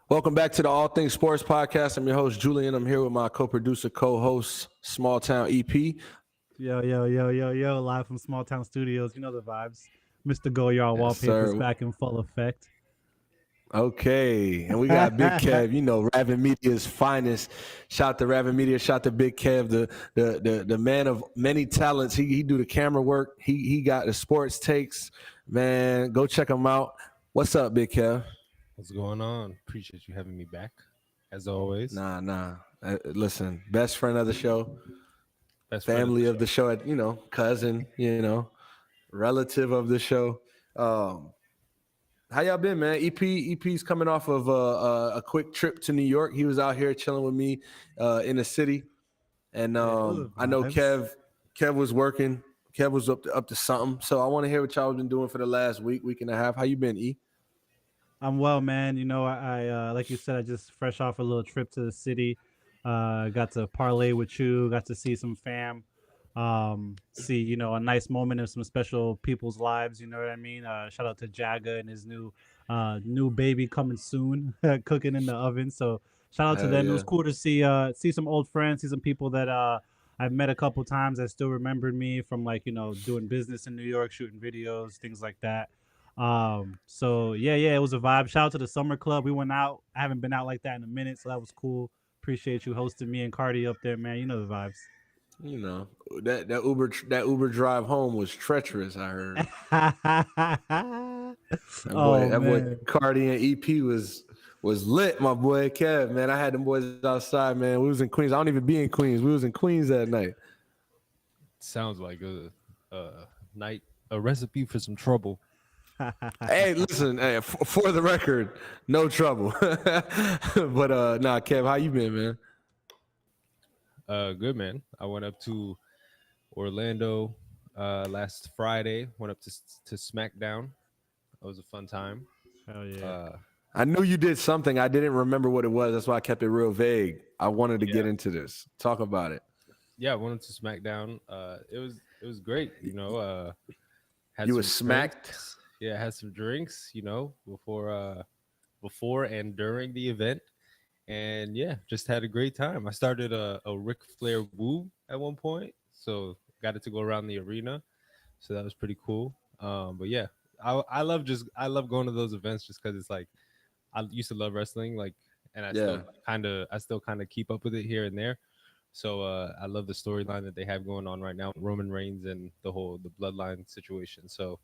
Welcome back to the All Things Sports Podcast. I'm your host, Julian. I'm here with my co-producer, co-host, Small Town EP. Yo, live from Small Town Studios. You know the vibes. Mr. Go Yard Yes, Wallpaper's sir. back in full effect. Okay. And we got Big Kev, Raven Media's finest. Shout to Raven Media, shout to Big Kev, the man of many talents. He do the camera work. He got the sports takes. Man, go check him out. What's up, Big Kev? What's going on? Appreciate you having me back, as always. Nah. Listen, best friend of the show, Best family of the show, cousin, relative of the show. How y'all been, man? EP's coming off of a quick trip to New York. He was out here chilling with me in the city, and I know Kev was working. Kev was up to something. So I want to hear what y'all been doing for the last week and a half. How you been, E? I'm well, man. I like you said, I just fresh off a little trip to the city. Got to parlay with you. Got to see some fam. See, a nice moment of some special people's lives. You know what I mean? Shout out to Jagga and his new baby coming soon, cooking in the oven. So shout out to them. Yeah. It was cool to see some old friends, see some people that I've met a couple times that still remembered me from doing business in New York, shooting videos, things like that. So it was a vibe. Shout out to the summer club. We went out. I haven't been out like that in a minute, so that was cool. Appreciate you hosting me and Cardi up there, man. You know the vibes. That Uber drive home was treacherous, I heard. that boy Cardi and EP was lit, my boy Kev, man. I had them boys outside, man. We was in Queens. I don't even be in Queens. We was in Queens that night. Sounds like a recipe for some trouble. Hey, listen, for the record, no trouble. But Kev, how you been, man? Good, man. I went up to Orlando last Friday. Went up to SmackDown. It was a fun time. Hell yeah. I knew you did something. I didn't remember what it was. That's why I kept it real vague. I wanted to get into this. Talk about it. Yeah, I went up to SmackDown. It was great. You were smacked. Drinks. Yeah, I had some drinks, before and during the event. And yeah, just had a great time. I started a Ric Flair woo at one point, so got it to go around the arena. So that was pretty cool. But yeah, I love going to those events just because it's like I used to love wrestling, and I still kind of keep up with it here and there. So I love the storyline that they have going on right now, Roman Reigns and the bloodline situation. So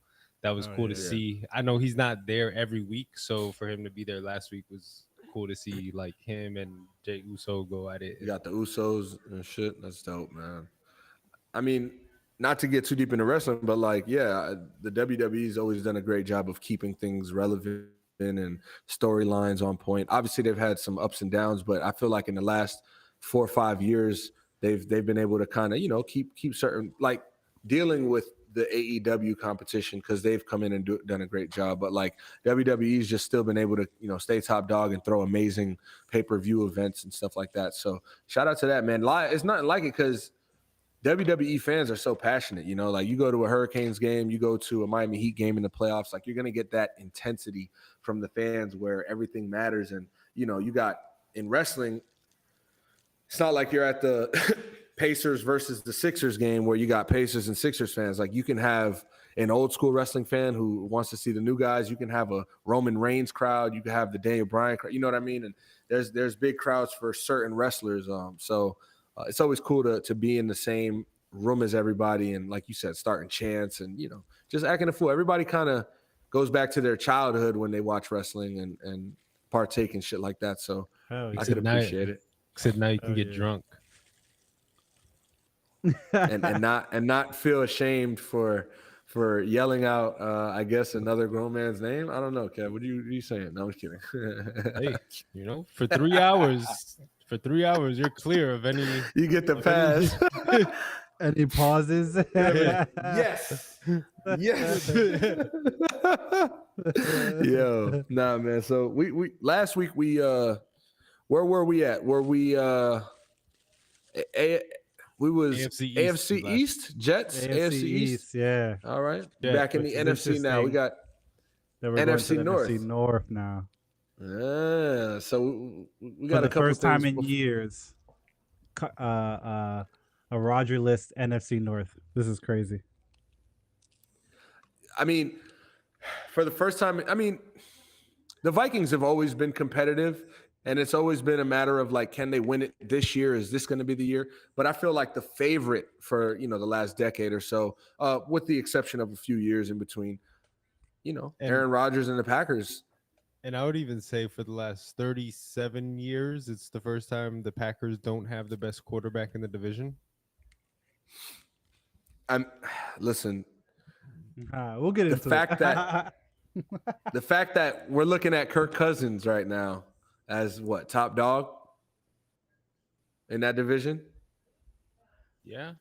that was cool to see. I know he's not there every week, so for him to be there last week was cool to see, like him and Jey Uso go at it. You got the Usos and shit. That's dope, man. I mean, not to get too deep into wrestling, but the WWE's always done a great job of keeping things relevant and storylines on point. Obviously, they've had some ups and downs, but I feel like in the last 4 or 5 years, they've been able to kind of keep certain, like dealing with the AEW competition, because they've come in and done a great job. But like WWE's just still been able to stay top dog and throw amazing pay-per-view events and stuff like that. So shout out to that, man. It's nothing like it, because WWE fans are so passionate. Like you go to a Hurricanes game, you go to a Miami Heat game in the playoffs, like you're going to get that intensity from the fans where everything matters. And you got in wrestling, it's not like you're at the Pacers versus the Sixers game where you got Pacers and Sixers fans. Like you can have an old school wrestling fan who wants to see the new guys. You can have a Roman Reigns crowd. You can have the Daniel Bryan crowd. You know what I mean? And there's big crowds for certain wrestlers. So it's always cool to be in the same room as everybody. And like you said, starting chants and, just acting a fool. Everybody kind of goes back to their childhood when they watch wrestling and partake in shit like that. So I could appreciate it. Except now you can get drunk. and not feel ashamed for yelling out I guess another grown man's name. I don't know, Kev. What are you saying? No, I'm just kidding. Hey, for 3 hours you're clear of any. You get the pass. Any pauses? Yes. Yo, nah, man. So we last week we where were we at? Were we we was AFC East Jets, AFC East. Yeah. All right. Yeah, back in the NFC now. We got NFC North. NFC North now. Yeah, so we For got a the couple first time things. in years, a Roger list NFC North. This is crazy. I mean, for the first time, I mean, the Vikings have always been competitive, and it's always been a matter of like, can they win it this year? Is this going to be the year? But I feel like the favorite for the last decade or so, with the exception of a few years in between, And Aaron Rodgers and the Packers. and I would even say for the last 37 years, it's the first time the Packers don't have the best quarterback in the division. I'm listen. We'll get The into it. fact that the fact that we're looking at Kirk Cousins right now as what, top dog in that division. Yeah.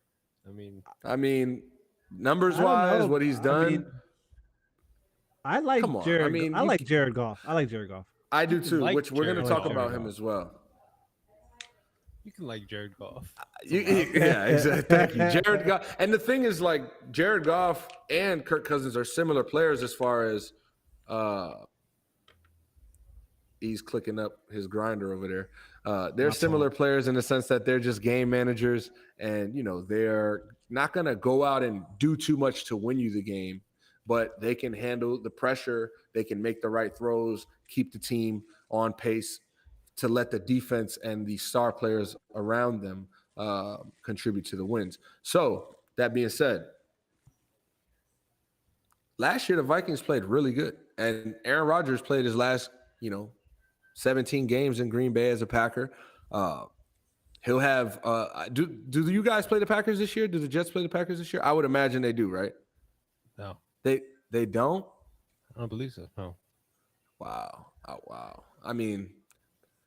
I mean, I mean, numbers I don't wise, know. what he's I done. mean, I like Come on. I Jared. mean, I like Jared Goff. I like Jared Goff. I do you can too, like which we're going to Jared talk Goff. about him as well. You can like Jared Goff. Yeah, exactly. Thank you. Jared Goff. And the thing is, like, Jared Goff and Kirk Cousins are similar players as far as he's clicking up his grinder over there. They're My similar fault. players in the sense that they're just game managers, and they're not going to go out and do too much to win you the game, but they can handle the pressure. They can make the right throws, keep the team on pace to let the defense and the star players around them contribute to the wins. So that being said, last year the Vikings played really good, and Aaron Rodgers played his last 17 games in Green Bay as a Packer. He'll have do you guys play the Packers this year? Do the Jets play the Packers this year? I would imagine they do, right? No, They don't? I don't believe so. No, Wow. Oh, wow. I mean,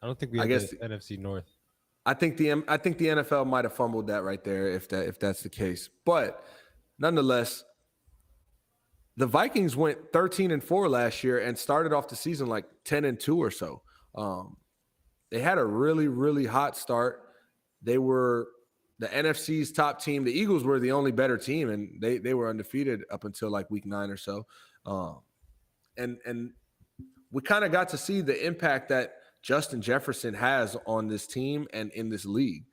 I don't think we I have guess the NFC North. I think the NFL might have fumbled that right there if that's the case. But nonetheless, the Vikings went 13-4 last year and started off the season like 10-2 or so. They had a really, really hot start. They were the NFC's top team. The Eagles were the only better team, and they were undefeated up until like week 9 or so. And we kind of got to see the impact that Justin Jefferson has on this team and in this league.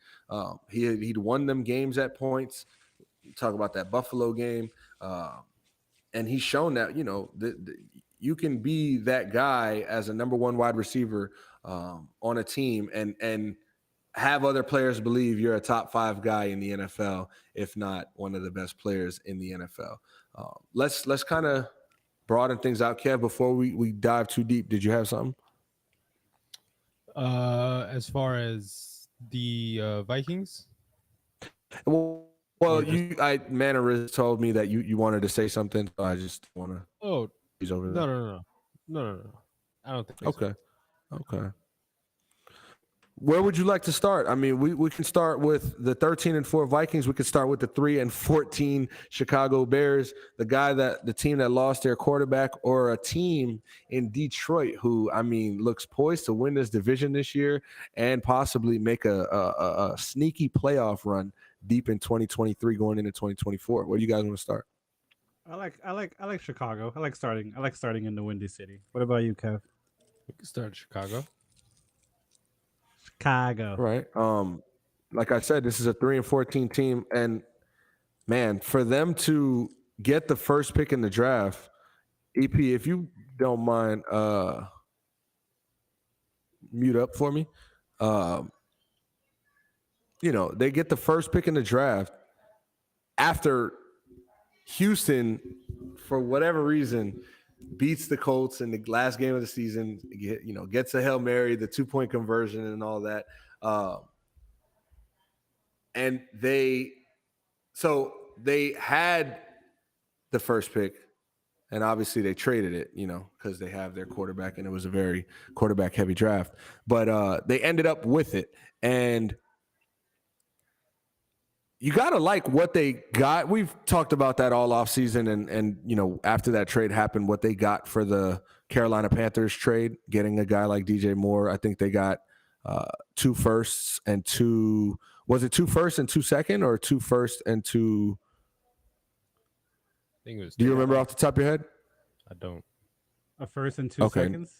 He'd won them games at points. Talk about that Buffalo game. And he's shown that, you can be that guy as a number one wide receiver on a team and have other players believe you're a top 5 guy in the NFL, if not one of the best players in the NFL. Let's kind of broaden things out, Kev, before we dive too deep. Did you have something? As far as the Vikings, Well, Manneris told me that you wanted to say something, so I just want to. oh He's over no, there. no. I don't think so. Okay. Where would you like to start? I mean, we can start with the 13-4 Vikings. We could start with the 3-14 Chicago Bears, the team that lost their quarterback, or a team in Detroit who, I mean, looks poised to win this division this year and possibly make a sneaky playoff run deep in 2023 going into 2024. Where do you guys want to start? I like Chicago. I like starting in the Windy City. What about you, Kev? We can start in Chicago. Chicago. Right. Like I said, this is a 3-14 team, and man, for them to get the first pick in the draft, EP, if you don't mind, mute up for me. They get the first pick in the draft after Houston, for whatever reason, beats the Colts in the last game of the season, gets a Hail Mary, the 2-point conversion and all that. And they had the first pick, and obviously they traded it, because they have their quarterback, and it was a very quarterback heavy draft. But they ended up with it, and you got to like what they got. We've talked about that all offseason, and after that trade happened, what they got for the Carolina Panthers trade, getting a guy like DJ Moore. I think they got 2 firsts and 2 – was it 2 firsts and 2 second, or 2 first and 2 – I think it was. do you remember off the top of your head? I don't. A first and 2 seconds.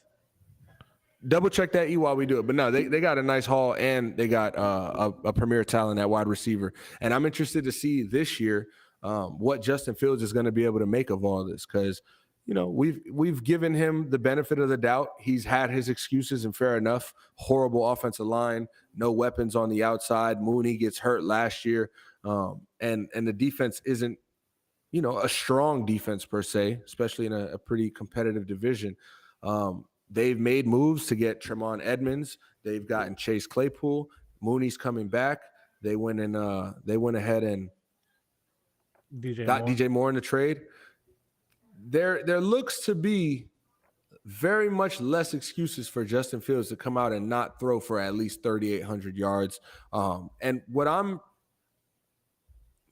double check that E while we do it. But no, they got a nice haul and they got a premier talent at wide receiver. And I'm interested to see this year what Justin Fields is going to be able to make of all this, because we've given him the benefit of the doubt. He's had his excuses, and fair enough. Horrible offensive line, no weapons on the outside. Mooney gets hurt last year, and the defense isn't a strong defense per se, especially in a pretty competitive division. They've made moves to get Tremont Edmonds. They've gotten Chase Claypool. Mooney's coming back. They went ahead and got DJ Moore in the trade. There looks to be very much less excuses for Justin Fields to come out and not throw for at least 3,800 yards. And what I'm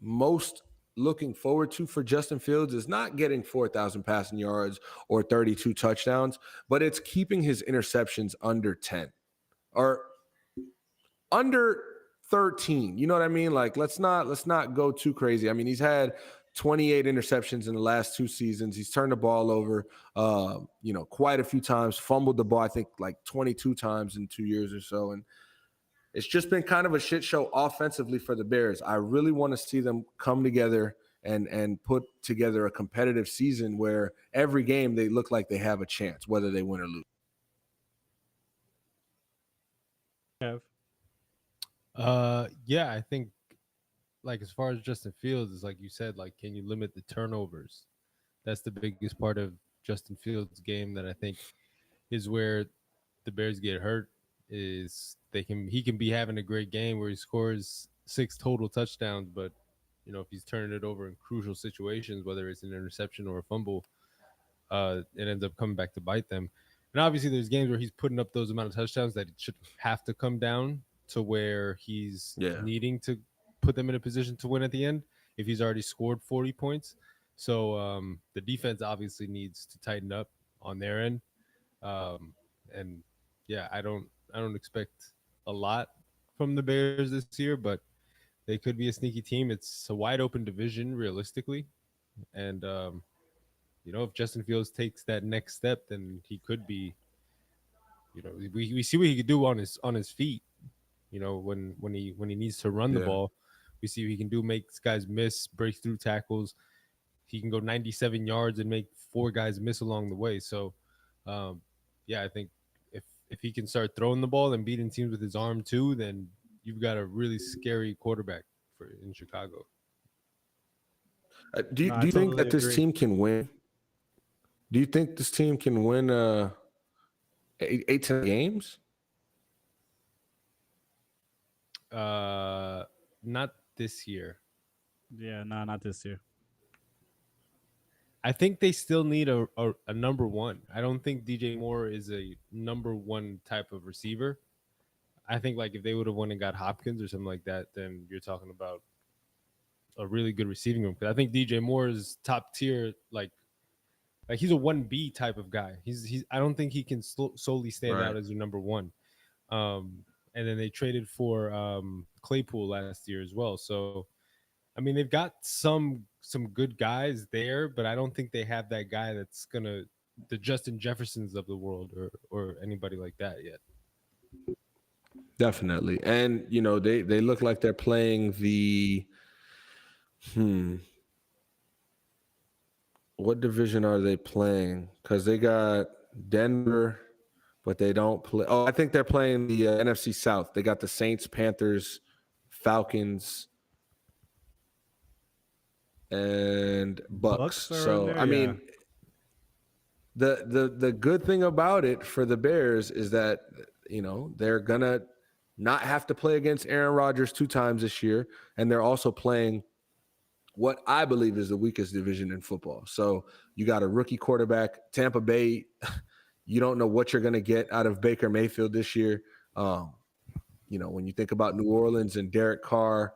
most looking forward to for Justin Fields is not getting 4,000 passing yards or 32 touchdowns, but it's keeping his interceptions under 10 or under 13. You know what I mean? Like, let's not go too crazy. I mean, he's had 28 interceptions in the last 2 seasons. He's turned the ball over, quite a few times, fumbled the ball, I think like 22 times in 2 years or so. And it's just been kind of a shit show offensively for the Bears. I really want to see them come together and put together a competitive season where every game they look like they have a chance, whether they win or lose. Yeah, I think, like, as far as Justin Fields, is like you said, like, can you limit the turnovers? That's the biggest part of Justin Fields' game that I think is where the Bears get hurt. Is he can be having a great game where he scores 6 total touchdowns, but if he's turning it over in crucial situations, whether it's an interception or a fumble, it ends up coming back to bite them. And obviously, there's games where he's putting up those amount of touchdowns that it should have to come down to where he's needing to put them in a position to win at the end if he's already scored 40 points. So the defense obviously needs to tighten up on their end. And yeah, I don't expect a lot from the Bears this year, but they could be a sneaky team. It's a wide open division realistically. And if Justin Fields takes that next step, then he could be, we see what he could do on his feet. When he needs to run the ball, we see what he can do, make guys miss, break through tackles. He can go 97 yards and make 4 guys miss along the way. So, I think if he can start throwing the ball and beating teams with his arm too, then you've got a really scary quarterback in Chicago. Do you think that this team can win? Do you think this team can win 8-10 games? Not this year. Yeah, no, not this year. I think they still need a number one. I don't think DJ Moore is a number one type of receiver. I think, like, if they would have won and got Hopkins or something like that, then you're talking about a really good receiving room. Because I think DJ Moore is top tier, like he's a 1B type of guy. He's I don't think he can solely stand out as your number one. And then they traded for Claypool last year as well. So, I mean, they've got some good guys there, but I don't think they have that guy that's gonna the Justin Jeffersons of the world or anybody like that yet. Definitely. And they look like they're playing the what division are they playing? Because they got Denver, but they don't play. Oh, I think they're playing the NFC South. They got the Saints, Panthers, Falcons, and Bucks. So I mean, the good thing about it for the Bears is that they're gonna not have to play against Aaron Rodgers 2 times this year, and they're also playing what I believe is the weakest division in football. So you got a rookie quarterback, Tampa Bay. You don't know what you're gonna get out of Baker Mayfield this year. When you think about New Orleans and Derek Carr,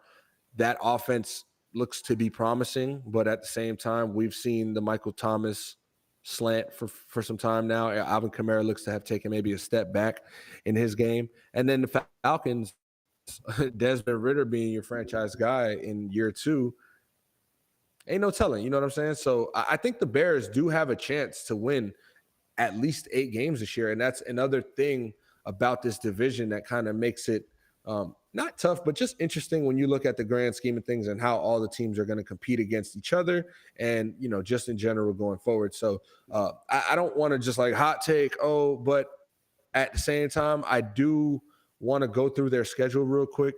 that offense looks to be promising, but at the same time, we've seen the Michael Thomas slant for some time now. Alvin Kamara looks to have taken maybe a step back in his game. And then the Falcons, Desmond Ridder being your franchise guy in year 2, ain't no telling. You know what I'm saying? So I think the Bears do have a chance to win at least 8 games this year. And that's another thing about this division that kind of makes it not tough, but just interesting when you look at the grand scheme of things and how all the teams are going to compete against each other and, just in general going forward. So I don't want to just like hot take, but at the same time, I do want to go through their schedule real quick.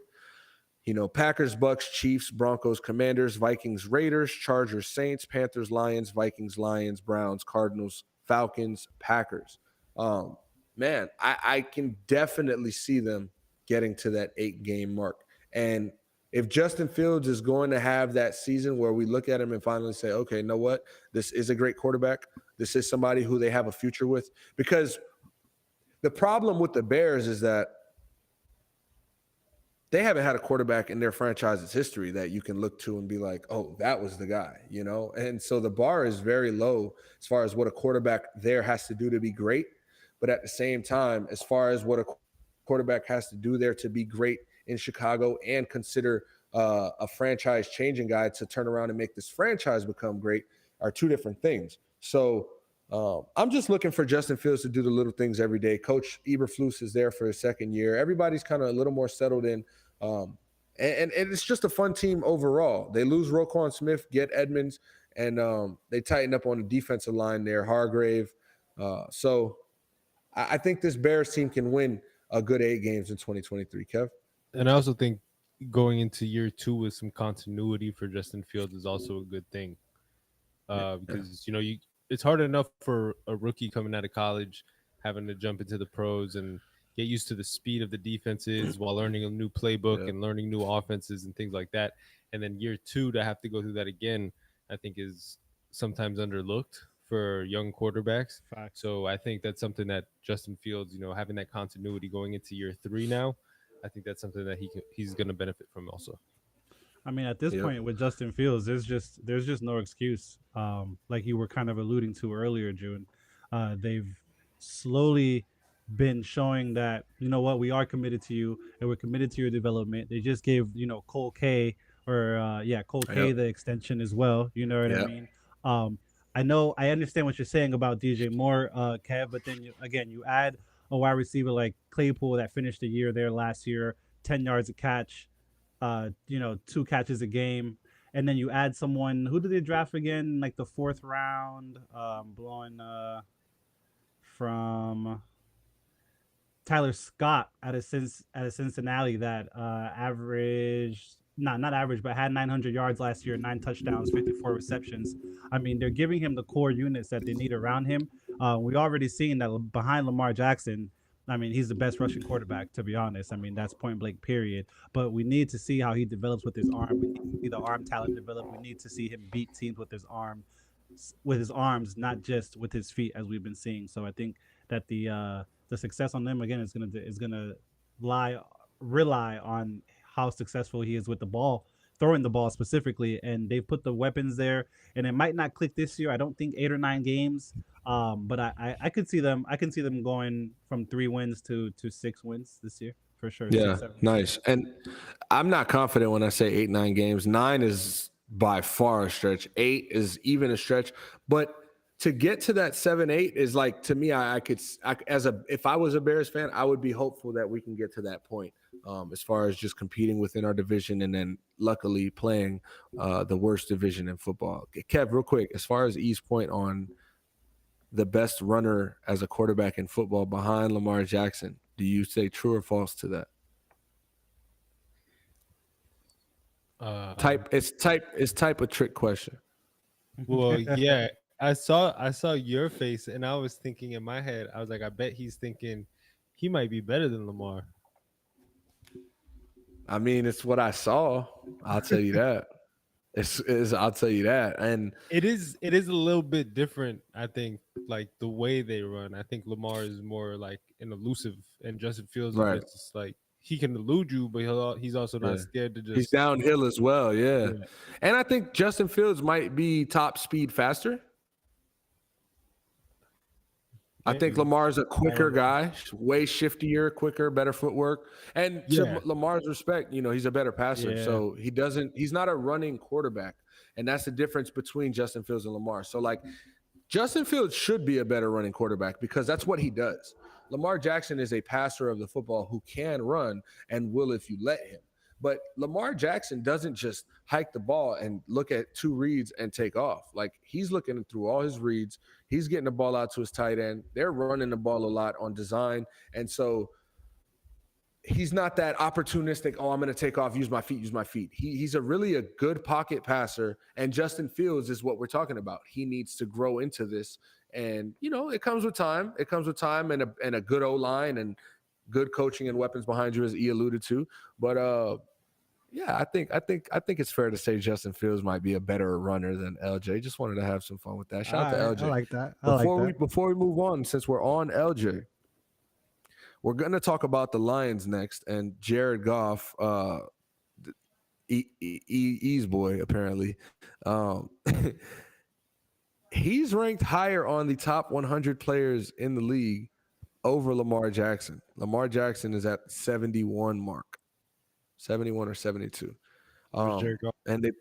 Packers, Bucks, Chiefs, Broncos, Commanders, Vikings, Raiders, Chargers, Saints, Panthers, Lions, Vikings, Lions, Browns, Cardinals, Falcons, Packers. Man, I can definitely see them getting to that 8-game mark. And if Justin Fields is going to have that season where we look at him and finally say, okay, you know what? This is a great quarterback. This is somebody who they have a future with. Because the problem with the Bears is that they haven't had a quarterback in their franchise's history that you can look to and be like, oh, that was the guy, And so the bar is very low as far as what a quarterback there has to do to be great. But at the same time, as far as what a quarterback has to do there to be great in Chicago and consider a franchise-changing guy to turn around and make this franchise become great are two different things. So I'm just looking for Justin Fields to do the little things every day. Coach Eberflus is there for his second year. Everybody's kind of a little more settled in. And it's just a fun team overall. They lose Roquan Smith, get Edmonds, and they tighten up on the defensive line there, Hargrave. So I think this Bears team can win a good 8 games in 2023, Kev. And I also think going into year 2 with some continuity for Justin Fields is also a good thing. Because, it's hard enough for a rookie coming out of college having to jump into the pros and get used to the speed of the defenses while learning a new playbook and learning new offenses and things like that. And then year 2 to have to go through that again, I think is sometimes underlooked for young quarterbacks. Facts. So I think that's something that Justin Fields, having that continuity going into year 3 now, I think that's something that he's going to benefit from also. I mean, at this point with Justin Fields, there's just no excuse. Like you were kind of alluding to earlier, June. They've slowly been showing that, we are committed to you and we're committed to your development. They just gave, Cole K the extension as well. You know what I mean? I understand what you're saying about DJ Moore, Kev, but then you add a wide receiver like Claypool that finished the year there last year, 10 yards a catch, 2 catches a game. And then you add someone, who did they draft again? Like the 4th round, blowing from Tyler Scott out of Cincinnati that not average, but had 900 yards last year, 9 touchdowns, 54 receptions. I mean, they're giving him the core units that they need around him. We already seen that behind Lamar Jackson, I mean, he's the best rushing quarterback, to be honest. I mean, that's point blank, period. But we need to see how he develops with his arm. We need to see the arm talent develop. We need to see him beat teams with his arms, not just with his feet, as we've been seeing. So I think that the success on them again is gonna rely on how successful he is with the ball, throwing the ball specifically. And they've put the weapons there, and it might not click this year. I don't think 8 or 9 games. But I could see them. I can see them going from 3 wins to 6 wins this year for sure. Yeah, 6, nice. And I'm not confident when I say 8, 9 games. 9 is by far a stretch. 8 is even a stretch. But to get to that 7, 8 is like, to me, if I was a Bears fan, I would be hopeful that we can get to that point. As far as just competing within our division and then luckily playing the worst division in football. Kev, real quick, as far as E's point on the best runner as a quarterback in football behind Lamar Jackson, do you say true or false to that? It's type a trick question. Well, yeah, I saw your face and I was thinking in my head, I was like, I bet he's thinking he might be better than Lamar. I mean, it's what I saw. I'll tell you that. I'll tell you that. And it is a little bit different, I think, like the way they run. I think Lamar is more like an elusive, and Justin Fields is just like, he can elude you, but he's also not scared to just. He's downhill as well, yeah. And I think Justin Fields might be top speed faster. I think Lamar's a quicker guy, way shiftier, quicker, better footwork. And to Lamar's respect, he's a better passer. So he's not a running quarterback. And that's the difference between Justin Fields and Lamar. So like Justin Fields should be a better running quarterback because that's what he does. Lamar Jackson is a passer of the football who can run and will if you let him. But Lamar Jackson doesn't just hike the ball and look at 2 reads and take off. Like, he's looking through all his reads. He's getting the ball out to his tight end. They're running the ball a lot on design. And so he's not that opportunistic, I'm going to take off, use my feet. He's a really a good pocket passer, and Justin Fields is what we're talking about. He needs to grow into this, and, it comes with time. It comes with time and a good O-line and good coaching and weapons behind you, as E alluded to. But, yeah, I think it's fair to say Justin Fields might be a better runner than LJ. Just wanted to have some fun with that. Shout out to LJ. I like that. Before we move on, since we're on LJ, we're going to talk about the Lions next, and Jared Goff, E's boy, apparently. He's ranked higher on the top 100 players in the league over Lamar Jackson. Lamar Jackson is at 71 mark, 71 or 72. And they,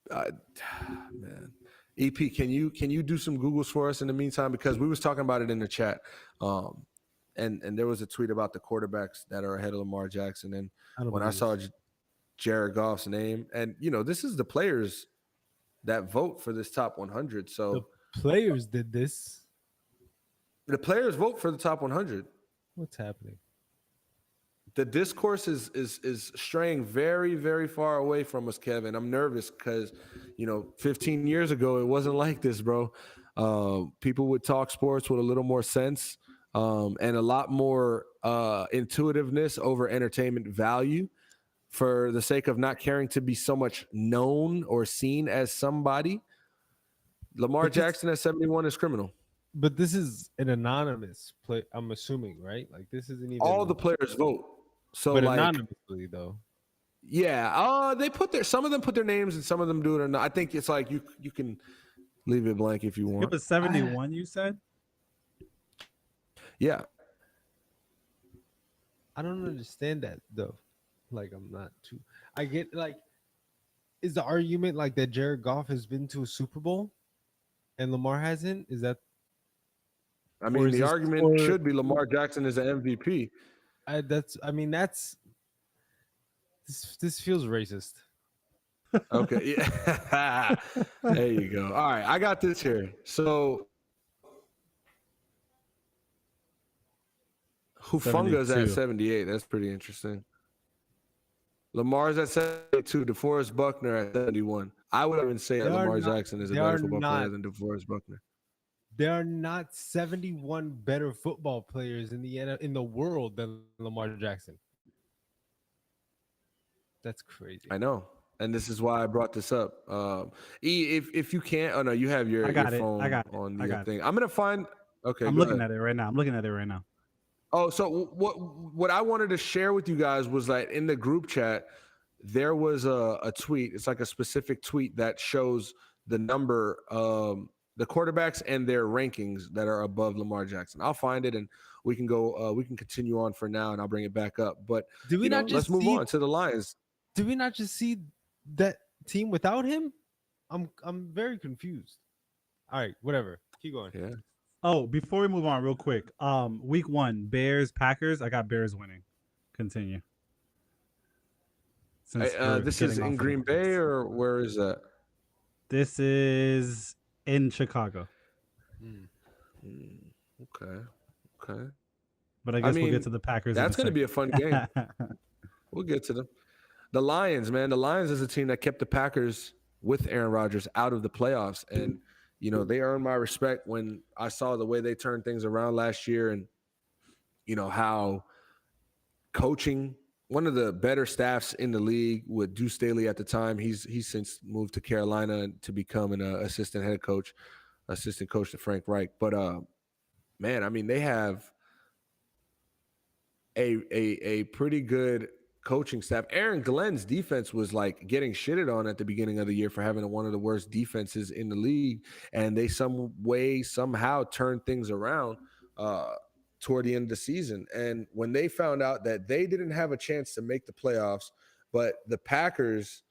man, EP, can you do some Googles for us in the meantime? Because we was talking about it in the chat. And there was a tweet about the quarterbacks that are ahead of Lamar Jackson. And when I saw Jared Goff's name, and, this is the players that vote for this top 100. So the players did this. The players vote for the top 100. What's happening? The discourse is straying very, very far away from us, Kevin. I'm nervous because, 15 years ago, it wasn't like this, bro. People would talk sports with a little more sense. And a lot more intuitiveness over entertainment value for the sake of not caring to be so much known or seen as somebody. Lamar Jackson at 71 is criminal. But this is an anonymous play, I'm assuming, right? Like, this isn't even all the players vote. So, but like, anonymously, though. Yeah. They put some of them put their names and some of them do it or not. I think it's like you can leave it blank if you want. It was 71, you said? Yeah. I don't understand that, though. Like, I'm not too. I get, like, is the argument like that Jared Goff has been to a Super Bowl and Lamar hasn't? Is that? I mean, the argument should be Lamar Jackson is an MVP. This feels racist. Okay. Yeah. There you go. All right. I got this here. So, Hufunga's at 78. That's pretty interesting. Lamar's at 72. DeForest Buckner at 71. I would even say that Lamar Jackson is a better football player than DeForest Buckner. There are not 71 better football players in the world than Lamar Jackson. That's crazy. I know. And this is why I brought this up. If you can't, oh no, you have your phone on the thing. I'm gonna find. Okay, I'm looking at it right now. Oh, so what I wanted to share with you guys was that in the group chat there was a tweet. It's like a specific tweet that shows the number, the quarterbacks and their rankings that are above Lamar Jackson. I'll find it and we can go. We can continue on for now, and I'll bring it back up. But let's move on to the Lions. Did we not just see that team without him? I'm very confused. All right, whatever. Keep going. Yeah. Oh, before we move on, real quick. Week 1, Bears, Packers. I got Bears winning. Continue. This is in Green Bay, or where is that? This is in Chicago. Okay. But I guess we'll get to the Packers. That's going to be a fun game. We'll get to them. The Lions, man. The Lions is a team that kept the Packers with Aaron Rodgers out of the playoffs. And, they earned my respect when I saw the way they turned things around last year and, how coaching one of the better staffs in the league with Deuce Staley at the time. He's since moved to Carolina to become an assistant coach to Frank Reich. But, man, I mean, they have a pretty good coaching staff. Aaron Glenn's defense was like getting shitted on at the beginning of the year for having one of the worst defenses in the league, and they somehow turned things around toward the end of the season. And when they found out that they didn't have a chance to make the playoffs, but the Packers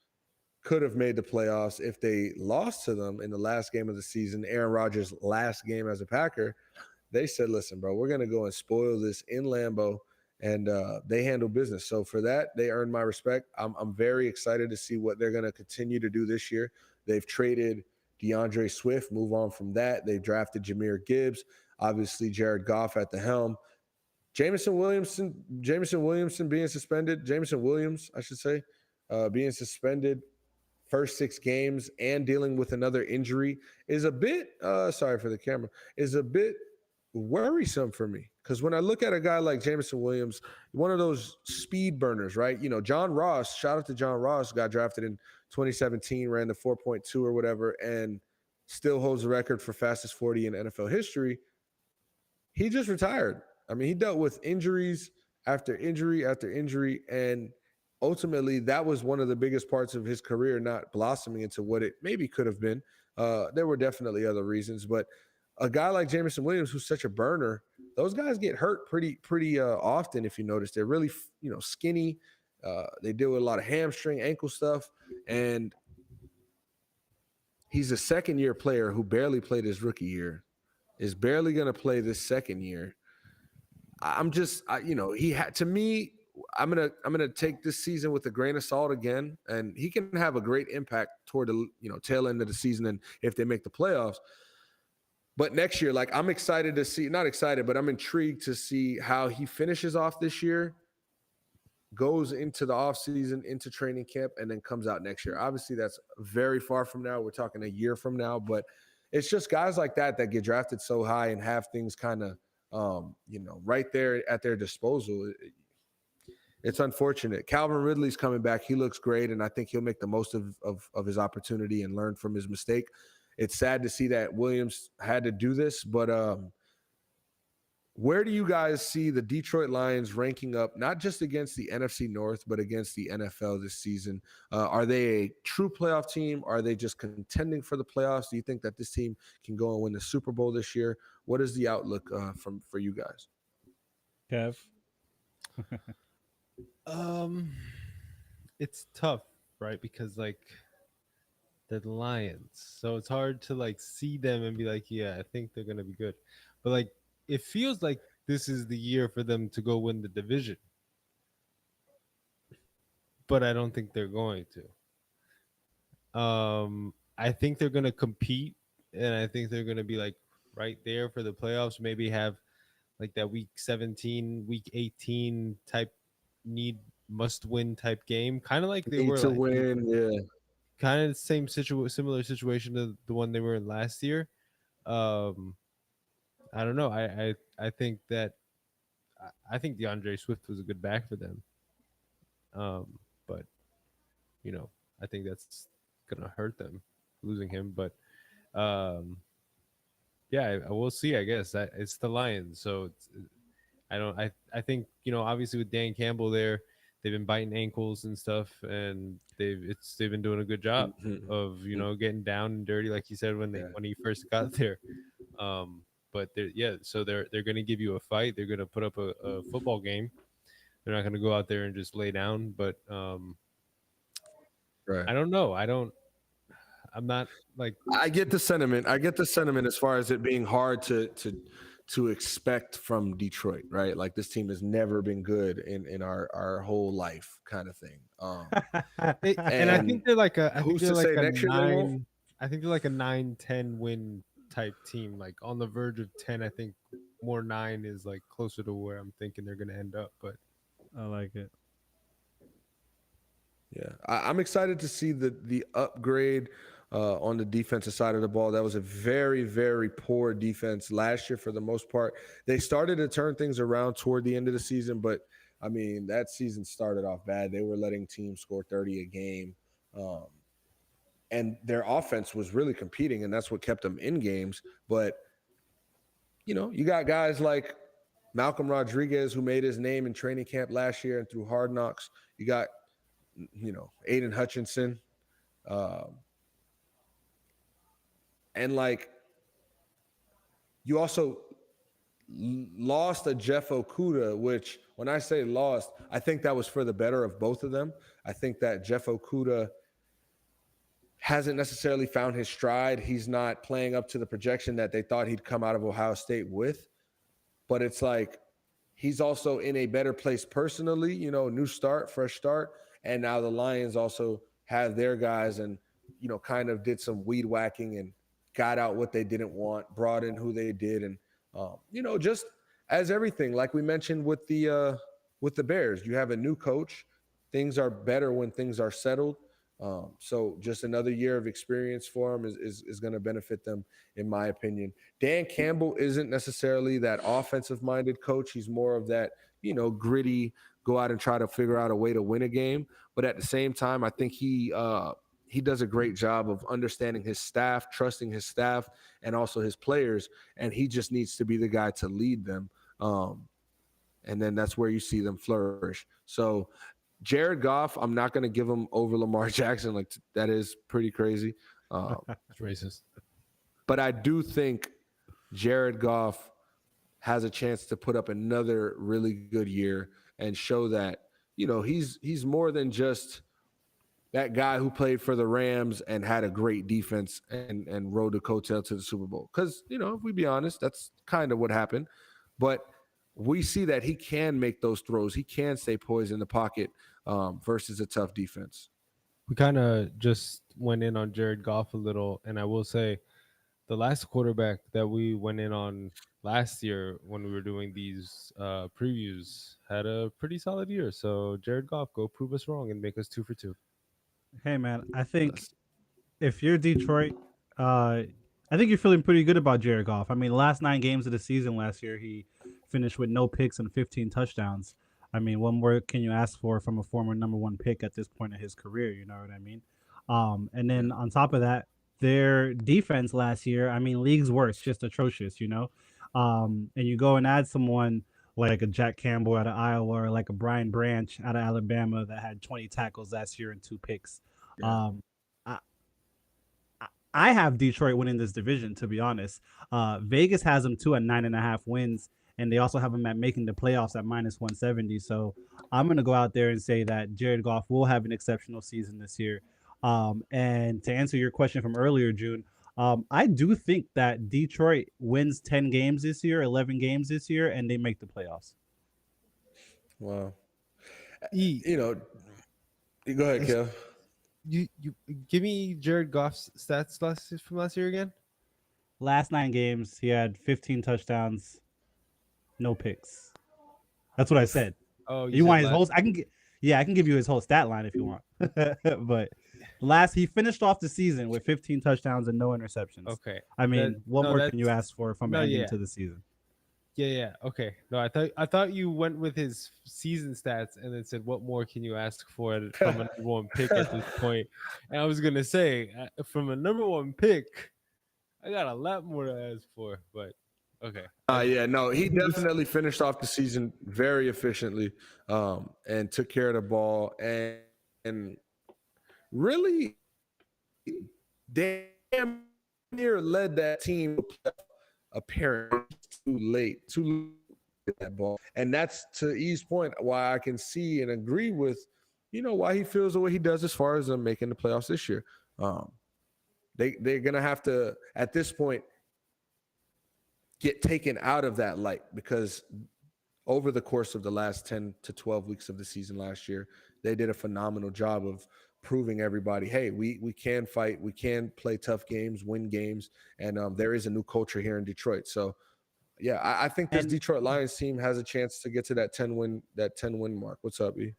could have made the playoffs if they lost to them in the last game of the season, Aaron Rodgers' last game as a Packer. They said, listen, bro, we're going to go and spoil this in Lambeau. And they handle business. So for that, they earned my respect. I'm very excited to see what they're going to continue to do this year. They've traded DeAndre Swift, move on from that. They drafted Jahmyr Gibbs, obviously Jared Goff at the helm. Jameson Williams, being suspended. Jameson Williams, I should say, being suspended first 6 games and dealing with another injury is a bit, sorry for the camera, is a bit worrisome for me. Because when I look at a guy like Jameson Williams, one of those speed burners, right? You know, John Ross, shout out to John Ross, got drafted in 2017, ran the 4.2 or whatever, and still holds the record for fastest 40 in NFL history. He just retired. I mean, he dealt with injuries after injury after injury, and ultimately that was one of the biggest parts of his career not blossoming into what it maybe could have been. There were definitely other reasons, but a guy like Jameson Williams, who's such a burner, those guys get hurt pretty often. If you notice, they're really skinny. They deal with a lot of hamstring, ankle stuff, and he's a second-year player who barely played his rookie year, is barely going to play this second year. He had, to me, I'm gonna take this season with a grain of salt again, and he can have a great impact toward the tail end of the season, and if they make the playoffs. But next year, like, I'm excited to see, not excited, but I'm intrigued to see how he finishes off this year, goes into the offseason, into training camp, and then comes out next year. Obviously, that's very far from now. We're talking a year from now, but it's just guys like that get drafted so high and have things kind of, right there at their disposal. It's unfortunate. Calvin Ridley's coming back. He looks great, and I think he'll make the most of his opportunity and learn from his mistake. It's sad to see that Williams had to do this, but where do you guys see the Detroit Lions ranking up, not just against the NFC North, but against the NFL this season? Are they a true playoff team? Are they just contending for the playoffs? Do you think that this team can go and win the Super Bowl this year? What is the outlook for you guys? Kev? It's tough, right? Because, like, the Lions, so it's hard to, like, see them and be like, yeah, I think they're gonna be good. But, like, it feels like this is the year for them to go win the division, but I don't think they're going to. I think they're gonna compete, and I think they're gonna be, like, right there for the playoffs. Maybe have, like, that week 17, week 18 type must win type game, kind of like they were to like, win, yeah. Kind of the similar situation to the one they were in last year. I don't know. I think that I think DeAndre Swift was a good back for them. But I think that's gonna hurt them losing him. But yeah, we'll see. I guess it's the Lions, so I think obviously with Dan Campbell there, they've been biting ankles and stuff, and they've been doing a good job of getting down and dirty, like you said when he first got there. But so they're going to give you a fight. They're going to put up a football game. They're not going to go out there and just lay down. But right. I don't know. I'm not like. I get the sentiment. As far as it being hard to expect from Detroit, right? Like, this team has never been good in our whole life, kind of thing. And I think they're like a. I think who's they're to like say a next year they 9. won't? I think they're like a 9-10 win type team, like on the verge of 10. I think more 9 is like closer to where I'm thinking they're going to end up. But I like it. Yeah, I'm excited to see the upgrade on the defensive side of the ball. That was a very, very poor defense last year for the most part. They started to turn things around toward the end of the season, but, I mean, that season started off bad. They were letting teams score 30 a game, and their offense was really competing, and that's what kept them in games. But, you got guys like Malcolm Rodriguez, who made his name in training camp last year and through Hard Knocks. You got Aiden Hutchinson. And, like, you also lost a Jeff Okudah, which, when I say lost, I think that was for the better of both of them. I think that Jeff Okudah hasn't necessarily found his stride. He's not playing up to the projection that they thought he'd come out of Ohio State with. But it's like he's also in a better place personally, you know, new start, fresh start. And now the Lions also have their guys and, you know, kind of did some weed whacking and got out what they didn't want, brought in who they did. And, you know, just as everything, like we mentioned with the Bears, you have a new coach. Things are better when things are settled. So just another year of experience for them is going to benefit them, in my opinion. Dan Campbell isn't necessarily that offensive-minded coach. He's more of that, you know, gritty, go out and try to figure out a way to win a game. But at the same time, I think he does a great job of understanding his staff, trusting his staff, and also his players. And he just needs to be the guy to lead them. And then that's where you see them flourish. So Jared Goff, I'm not going to give him over Lamar Jackson. Like, that is pretty crazy. It's racist. But I do think Jared Goff has a chance to put up another really good year and show that, you know, he's more than just that guy who played for the Rams and had a great defense and rode the coattail to the Super Bowl. Because, you know, if we be honest, that's kind of what happened. But we see that he can make those throws. He can stay poised in the pocket versus a tough defense. We kind of just went in on Jared Goff a little, and I will say the last quarterback that we went in on last year when we were doing these previews had a pretty solid year. So Jared Goff, go prove us wrong and make us 2 for 2. Hey man, I think if you're Detroit, I think you're feeling pretty good about Jared Goff. I mean, the last 9 games of the season last year, he finished with no picks and 15 touchdowns. I mean, what more can you ask for from a former number 1 pick at this point in his career? You know what I mean? And then on top of that, their defense last year, I mean, league's worst, just atrocious, you know? And you go and add someone like a Jack Campbell out of Iowa or like a Brian Branch out of Alabama that had 20 tackles last year and 2 picks. Yeah. I have Detroit winning this division, to be honest. Vegas has them too at 9.5 wins, and they also have them at making the playoffs at -170. So I'm going to go out there and say that Jared Goff will have an exceptional season this year. And to answer your question from earlier, June, I do think that Detroit wins 10 games this year, 11 games this year, and they make the playoffs. Wow. You know, go ahead, Kev. You give me Jared Goff's stats from last year again. Last 9 games, he had 15 touchdowns, no picks. That's what I said. Oh, you want his whole? I can give you his whole stat line if you want. But he finished off the season with 15 touchdowns and no interceptions. Okay. I mean, what more can you ask for from ending to the season? Yeah. Okay. No, I thought you went with his season stats and then said, "What more can you ask for from a number 1 pick at this point?" And I was gonna say, from a number 1 pick, I got a lot more to ask for. But okay. Yeah, no, he definitely finished off the season very efficiently, and took care of the ball and really damn near led that team apparently too late that ball. And that's, to E's point, why I can see and agree with, you know, why he feels the way he does as far as making the playoffs this year. They're gonna have to, at this point, get taken out of that light, because over the course of the last 10 to 12 weeks of the season last year, they did a phenomenal job of proving everybody, hey, we can fight, we can play tough games, win games, and there is a new culture here in Detroit. So, yeah, I think this Detroit Lions team has a chance to get to that 10 win mark. What's up, E?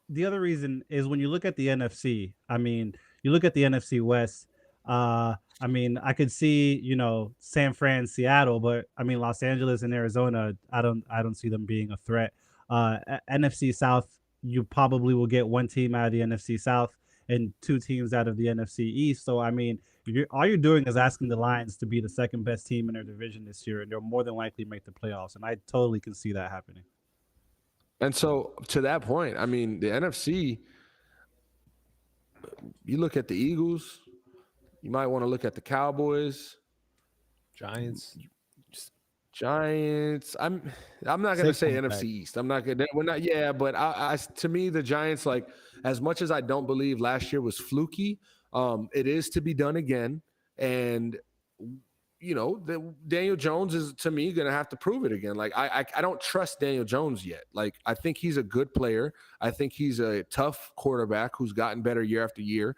The other reason is when you look at the NFC. I mean, you look at the NFC West. I mean, I could see, you know, San Fran, Seattle, but I mean, Los Angeles and Arizona, I don't see them being a threat. NFC South, you probably will get 1 team out of the NFC South and 2 teams out of the NFC East. So, I mean, all you're doing is asking the Lions to be the second best team in their division this year, and they'll more than likely make the playoffs. And I totally can see that happening. And so, to that point, I mean, the NFC, you look at the Eagles, you might want to look at the Cowboys, Giants. I'm not gonna say NFC East. I'm not gonna. We're not. Yeah, but I to me, the Giants, like, as much as I don't believe last year was fluky, It is to be done again, and Daniel Jones is, to me, going to have to prove it again. Like I don't trust Daniel Jones yet. Like I think he's a good player. I think he's a tough quarterback who's gotten better year after year.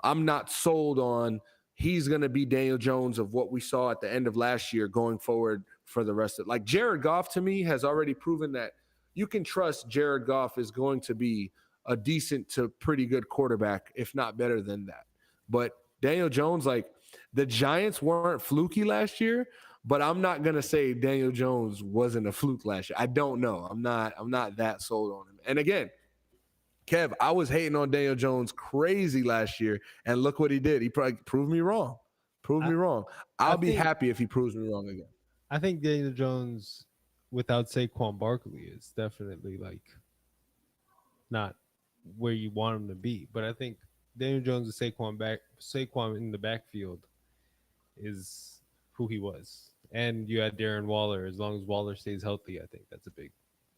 I'm not sold on he's going to be Daniel Jones of what we saw at the end of last year going forward for the rest of, like, Jared Goff to me has already proven that you can trust Jared Goff is going to be a decent to pretty good quarterback, if not better than that. But Daniel Jones, like, the Giants weren't fluky last year, but I'm not going to say Daniel Jones wasn't a fluke last year. I don't know. I'm not that sold on him. And again, Kev, I was hating on Daniel Jones crazy last year, and look what he did. He probably proved me wrong. I'll be happy if he proves me wrong again. I think Daniel Jones without Saquon Barkley is definitely like not where you want him to be. But I think Daniel Jones and Saquon in the backfield is who he was. And you had Darren Waller. As long as Waller stays healthy, I think that's a big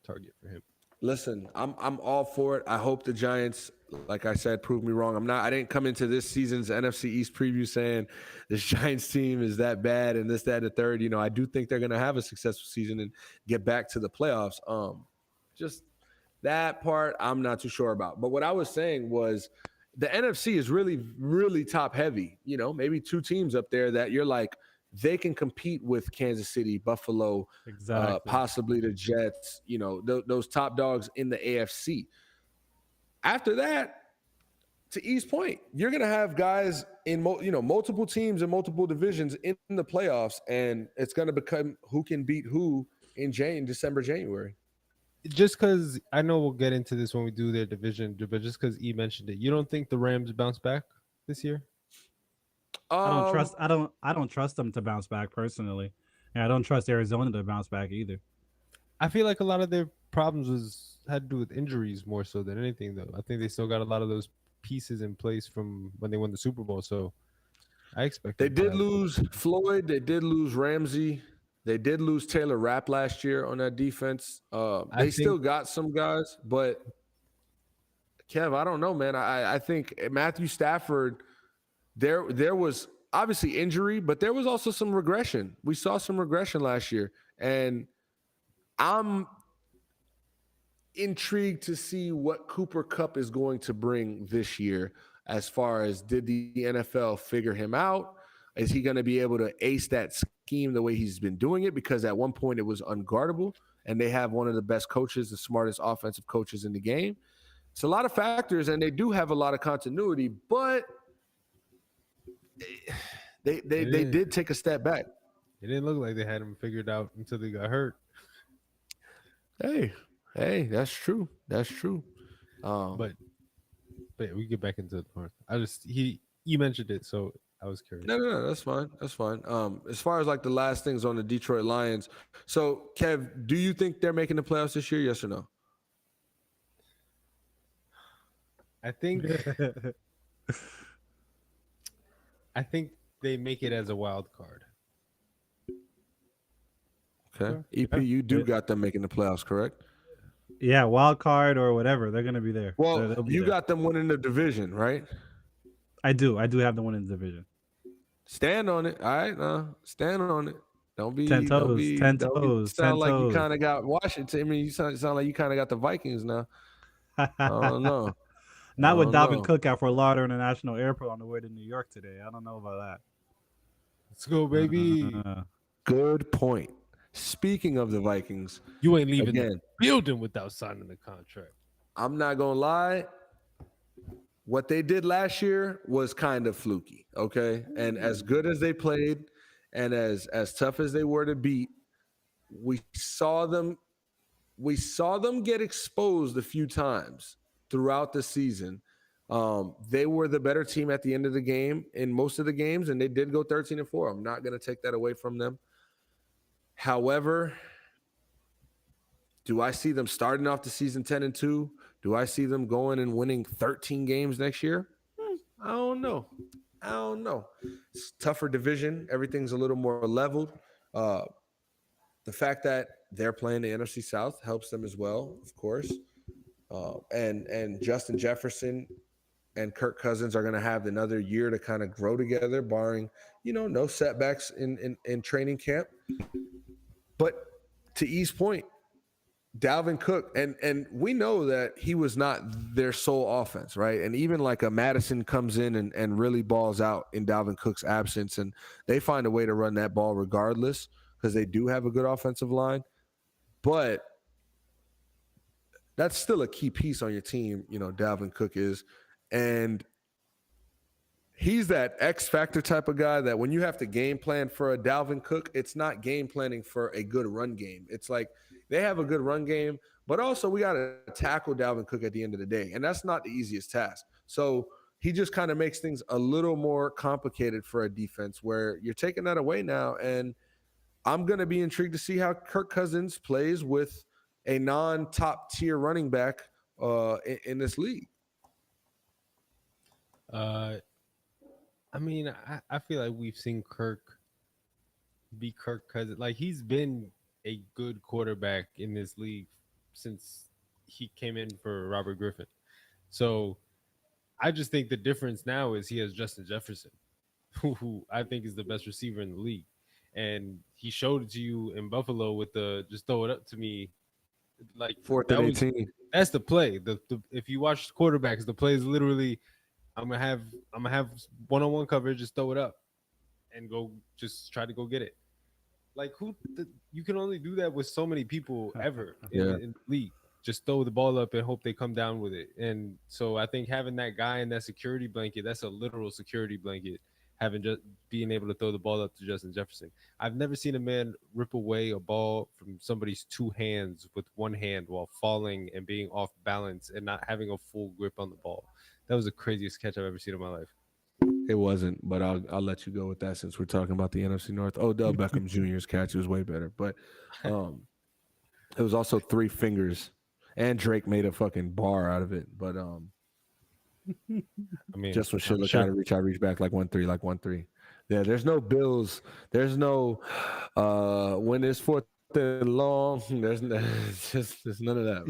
target for him. Listen, I'm all for it. I hope the Giants, like I said, prove me wrong. I didn't come into this season's NFC East preview saying this Giants team is that bad and this, that, and the third. I do think they're going to have a successful season and get back to the playoffs. Just that part I'm not too sure about. But what I was saying was the NFC is really, really top heavy. Maybe two teams up there that you're like, they can compete with Kansas City, Buffalo, Exactly. possibly the Jets, those top dogs in the AFC. After that, to E's point, you're going to have guys in multiple teams in multiple divisions in the playoffs, and it's going to become who can beat who in December, January. Just because I know we'll get into this when we do their division, but just because E mentioned it, you don't think the Rams bounce back this year? I don't trust them to bounce back personally. And I don't trust Arizona to bounce back either. I feel like a lot of their problems had to do with injuries more so than anything, though. I think they still got a lot of those pieces in place from when they won the Super Bowl. So I expect they did lose Floyd. They did lose Ramsey. They did lose Taylor Rapp last year on that defense. They still got some guys, but Kev, I don't know, man. I think Matthew Stafford. There was obviously injury, but there was also some regression. We saw some regression last year, and I'm intrigued to see what Cooper Kupp is going to bring this year as far as, did the NFL figure him out? Is he going to be able to ace that scheme the way he's been doing it? Because at one point it was unguardable, and they have one of the best coaches, the smartest offensive coaches in the game. It's a lot of factors, and they do have a lot of continuity, but they did take a step back. It didn't look like they had him figured out until they got hurt. Hey, that's true. But yeah, we get back into the North. You mentioned it, so I was curious. No, that's fine. As far as like the last things on the Detroit Lions, so Kev, do you think they're making the playoffs this year? Yes or no? I think they make it as a wild card. Okay. EP, you do got them making the playoffs, correct? Yeah, wild card or whatever. They're going to be there. Well, you got them winning the division, right? I do have them winning the division. Stand on it. All right, stand on it. Don't be 10 toes. 10 toes. Sound like you kind of got Washington. I mean, you sound like you kind of got the Vikings now. I don't know. Not with Dalvin Cook out for Lauder International Airport on the way to New York today. I don't know about that. Let's go, baby. Good point. Speaking of the Vikings, you ain't leaving the building without signing the contract. I'm not gonna lie. What they did last year was kind of fluky, okay? And as good as they played, and as tough as they were to beat, we saw them get exposed a few times throughout the season. They were the better team at the end of the game in most of the games, and they did go 13-4. I'm not going to take that away from them. However, do I see them starting off the season 10-2? Do I see them going and winning 13 games next year? I don't know. It's a tougher division. Everything's a little more leveled. The fact that they're playing the NFC South helps them as well, of course. And Justin Jefferson and Kirk Cousins are going to have another year to kind of grow together, barring, no setbacks in training camp. But to E's point, Dalvin Cook, and we know that he was not their sole offense, right? And even like a Madison comes in and really balls out in Dalvin Cook's absence, and they find a way to run that ball regardless because they do have a good offensive line. But that's still a key piece on your team, Dalvin Cook is. And he's that X factor type of guy that when you have to game plan for a Dalvin Cook, it's not game planning for a good run game. It's like they have a good run game, but also we got to tackle Dalvin Cook at the end of the day. And that's not the easiest task. So he just kind of makes things a little more complicated for a defense where you're taking that away now. And I'm going to be intrigued to see how Kirk Cousins plays with a non-top tier running back in this league. I mean, I feel like we've seen Kirk be Kirk Cousins. Like, he's been a good quarterback in this league since he came in for Robert Griffin. So I just think the difference now is he has Justin Jefferson, who I think is the best receiver in the league. And he showed it to you in Buffalo with the just throw it up to me. Like, 4th and 18. That's the play. The if you watch quarterbacks, the play is literally I'm gonna have one-on-one coverage, just throw it up and go just try to go get it. Like, you can only do that with so many people ever in the league. Just throw the ball up and hope they come down with it. And so I think having that guy in that security blanket, that's a literal security blanket, just being able to throw the ball up to Justin Jefferson. I've never seen a man rip away a ball from somebody's two hands with one hand while falling and being off balance and not having a full grip on the ball. That was the craziest catch I've ever seen in my life. It wasn't, but I'll let you go with that since we're talking about the NFC North. Odell Beckham Jr.'s catch was way better, but it was also 3 fingers, and Drake made a fucking bar out of it. But I mean, just when shit look out of reach, I reach back like 1-3, like 1-3. Yeah, there's no Bills. There's no when it's 4th and long. There's none of that,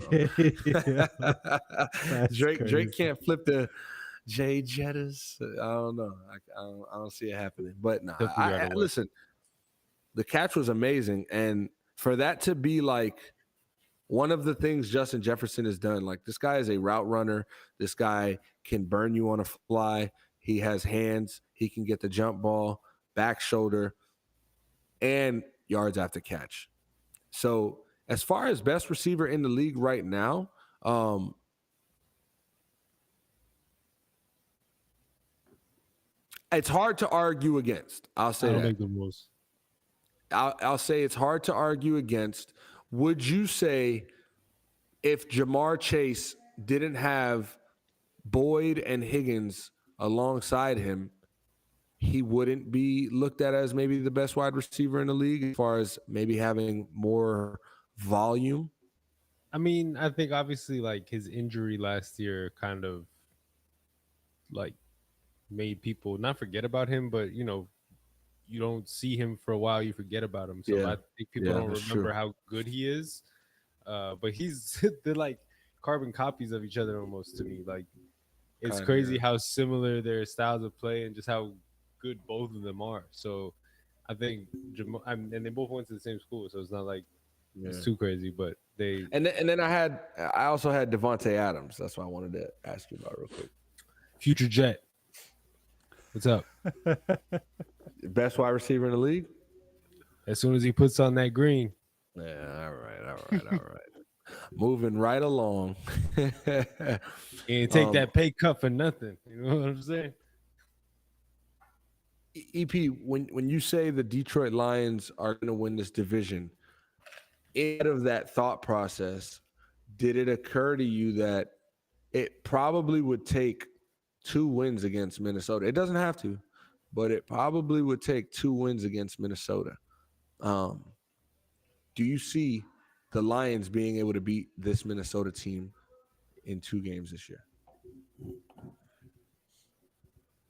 bro. Drake can't flip the Jay Jettas. I don't know. I don't see it happening. But no, listen. The catch was amazing, and for that to be like one of the things Justin Jefferson has done, like, this guy is a route runner. This guy can burn you on a fly. He has hands. He can get the jump ball, back shoulder, and yards after catch. So as far as best receiver in the league right now, it's hard to argue against. I'll say that. Make the most. I'll say it's hard to argue against. Would you say if Jamar Chase didn't have Boyd and Higgins alongside him, he wouldn't be looked at as maybe the best wide receiver in the league as far as maybe having more volume? I mean, I think obviously like his injury last year kind of like made people not forget about him, but you don't see him for a while, you forget about him. So I think people don't remember how good he is. But they're like carbon copies of each other almost to me. Like, it's crazy how similar their styles of play and just how good both of them are. So I think and they both went to the same school, so it's not like it's too crazy. But they and then I also had Devontae Adams. That's what I wanted to ask you about real quick. Future Jet, what's up? Best wide receiver in the league? As soon as he puts on that green. Yeah, all right. Moving right along. And take that pay cut for nothing. You know what I'm saying? EP, when you say the Detroit Lions are going to win this division, out of that thought process, did it occur to you that it probably would take 2 wins against Minnesota? It doesn't have to, but it probably would take 2 wins against Minnesota. Do you see the Lions being able to beat this Minnesota team in 2 games this year?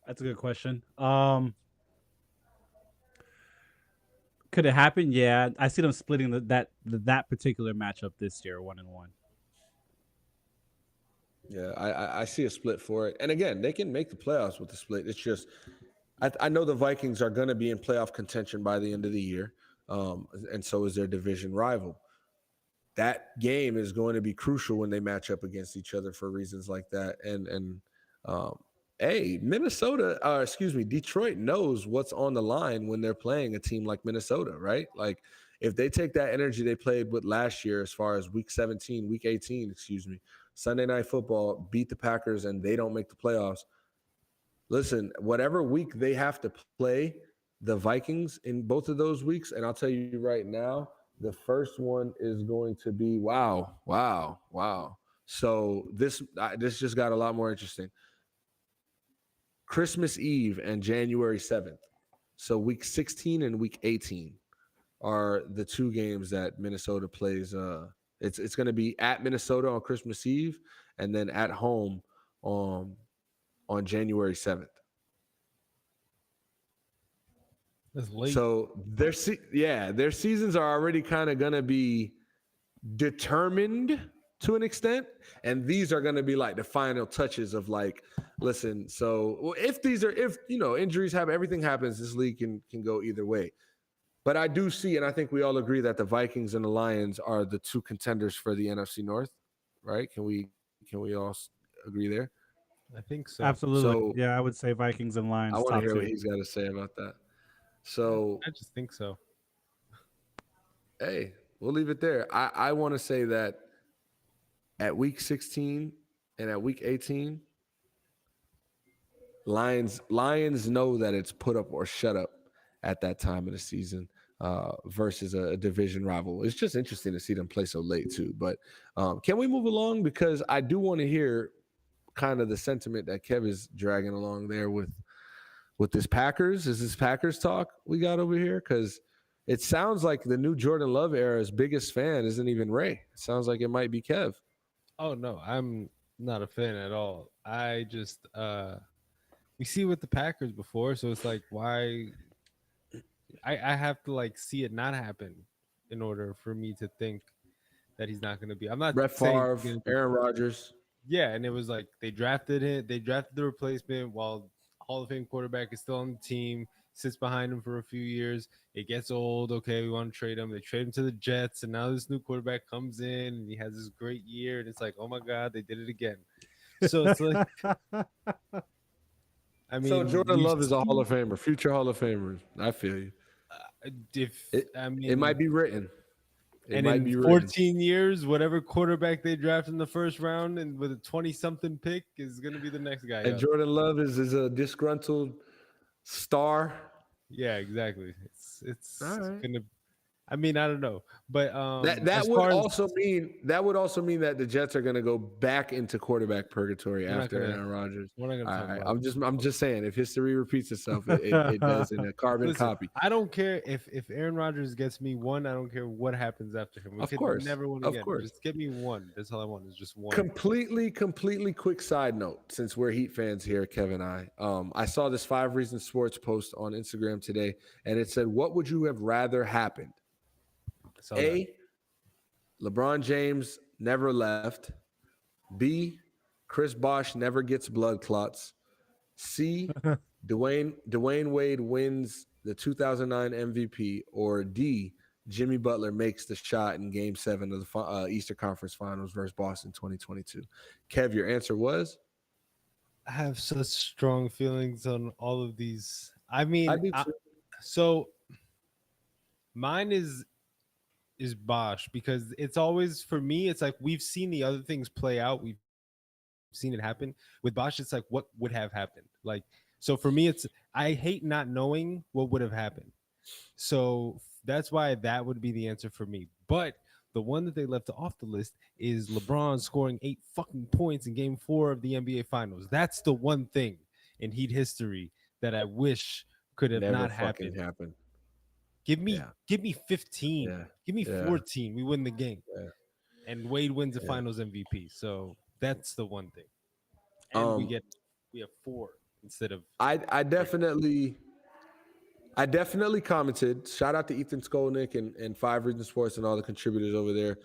That's a good question. Could it happen? Yeah, I see them splitting that particular matchup this year, 1-1. Yeah, I see a split for it. And again, they can make the playoffs with the split. It's just I know the Vikings are going to be in playoff contention by the end of the year, and so is their division rival. That game is going to be crucial when they match up against each other for reasons like that. And um, hey, Minnesota, excuse me, Detroit knows what's on the line when they're playing a team like Minnesota, right? Like if they take that energy they played with last year, as far as week 18, excuse me, Sunday Night Football, beat the Packers and they don't make the playoffs. Listen, whatever week they have to play the Vikings in both of those weeks, and I'll tell you right now, the first one is going to be wow. So this just got a lot more interesting. Christmas Eve and January 7th. So week 16 and week 18 are the two games that Minnesota plays. It's going to be at Minnesota on Christmas Eve and then at home on January 7th. That's late. So their seasons are already kind of gonna be determined to an extent, and these are gonna be like the final touches of like, listen. So if injuries happen, everything happens. This league can go either way. But I do see, and I think we all agree that the Vikings and the Lions are the two contenders for the NFC North, right? Can we all agree there? I think so. Absolutely. So Yeah, I would say Vikings and I Lions want to top hear what two. he's got to say about that. So I just think so. hey, we'll leave it there. I want to say that at week 16 and at week 18, Lions know that it's put up or shut up at that time of the season versus a division rival. It's just interesting to see them play so late too. But can we move along, because I do want to hear kind of the sentiment that Kev is dragging along there with this Packers. Is this Packers talk we got over here? Because it sounds like the new Jordan Love era's biggest fan isn't even Ray. It sounds like it might be Kev. Oh no, I'm not a fan at all. I just we see with the Packers before, so it's like why I have to like see it not happen in order for me to think that he's not going to be. I'm not Brett saying Favre, he's gonna be, Aaron Rodgers. yeah, and it was like they drafted him, they drafted the replacement while Hall of Fame quarterback is still on the team, sits behind him for a few years. It gets old. Okay, we want to trade him. They trade him to the Jets, and now this new quarterback comes in and he has this great year, and it's like, oh my god, they did it again. So it's like, I mean, So Jordan you Love is a Hall see- of Famer, future Hall of Famer. I feel you. if It, I mean, it might be written. It and might in be written. 14 years, whatever quarterback they draft in the first round and with a 20-something pick is going to be the next guy And up. Jordan Love is a disgruntled star. Yeah, exactly. It's All right. gonna. I mean, I don't know, but That as would far as also mean that the Jets are going to go back into quarterback purgatory We're not after gonna- Aaron Rodgers. we're not gonna All talk right, about I'm just saying, if history repeats itself, it does in a carbon Listen, copy. I don't care if Aaron Rodgers gets me one. I don't care what happens after him. We Of could course, never win of again. course. Just get me one. That's all I want is just one. Completely quick side note, since we're Heat fans here, Kevin and I saw this 5 Reasons Sports post on Instagram today, and it said, what would you have rather happened? I saw that. A, LeBron James never left. B, Chris Bosh never gets blood clots. C, Dwayne Wade wins the 2009 MVP. Or D, Jimmy Butler makes the shot in Game 7 of the Eastern Conference Finals versus Boston 2022. Kev, your answer was? I have such strong feelings on all of these. I mean, I do too. so mine is Bosch, because it's always, for me, it's like we've seen the other things play out. We've seen it happen. With Bosch, it's like what would have happened. Like, so for me, it's I hate not knowing what would have happened. So that's why that would be the answer for me. But the one that they left off the list is LeBron scoring 8 fucking points in Game 4 of the NBA Finals. That's the one thing in Heat history that I wish could have Never not fucking happened. happened. Give me Yeah. 15. Yeah. Give me Yeah. 14. We win the game. Yeah. And Wade wins the Yeah. Finals MVP. So that's the one thing. And we have 4 instead of I definitely commented. Shout out to Ethan Skolnick and 5 Reasons Sports and all the contributors over there.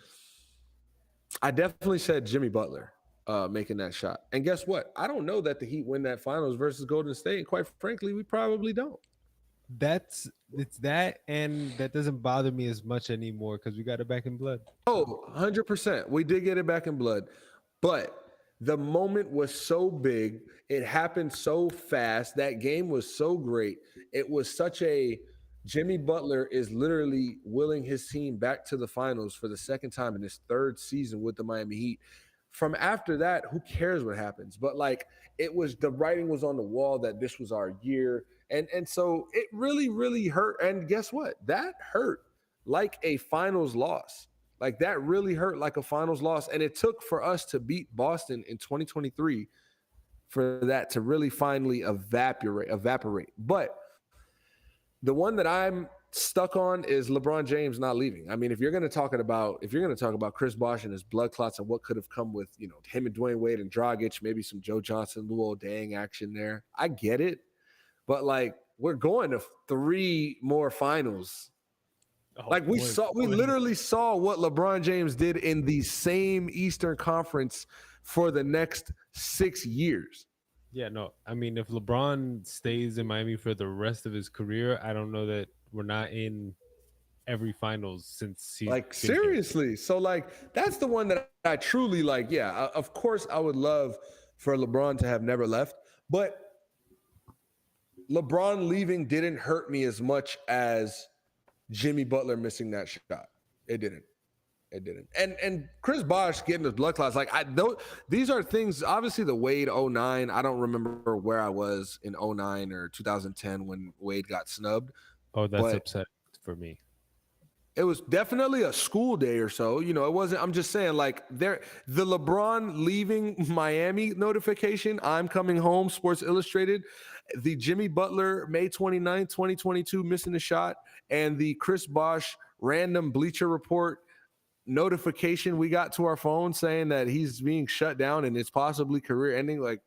I definitely said Jimmy Butler. making that shot. And guess what? I don't know that the Heat win that finals versus Golden State. And quite frankly, we probably don't. It's that, and that doesn't bother me as much anymore because we got it back in blood. Oh, 100%. We did get it back in blood. But the moment was so big. It happened so fast. That game was so great. It was such a Jimmy Butler is literally willing his team back to the finals for the second time in his third season with the Miami Heat. From after that, who cares what happens? But like it was the writing was on the wall that this was our year. And so it really, really hurt. And guess what? That hurt like a finals loss. Like that really hurt like a finals loss. And it took for us to beat Boston in 2023 for that to really finally evaporate. But the one that I'm stuck on is LeBron James not leaving. I mean, if you're going to talk about Chris Bosh and his blood clots and what could have come with, him and Dwayne Wade and Dragic, maybe some Joe Johnson, Luol Deng action there. I get it. But like we're going to 3 more finals. Like we literally saw what LeBron James did in the same Eastern Conference for the next 6 years. Yeah, no. I mean, if LeBron stays in Miami for the rest of his career, I don't know that we're not in every finals since he's like seriously. Here. So like that's the one that I truly like. Yeah, of course I would love for LeBron to have never left, but LeBron leaving didn't hurt me as much as Jimmy Butler missing that shot. It didn't. And Chris Bosh getting his blood clots. Like these are things. Obviously, the Wade 09. I don't remember where I was in 09 or 2010 when Wade got snubbed. Oh, that's upsetting for me. It was definitely a school day or so. It wasn't. I'm just saying, like the LeBron leaving Miami notification. I'm coming home. Sports Illustrated. The Jimmy Butler May 29th, 2022 missing the shot, and the Chris Bosh random Bleacher Report notification we got to our phone saying that he's being shut down and it's possibly career ending. Like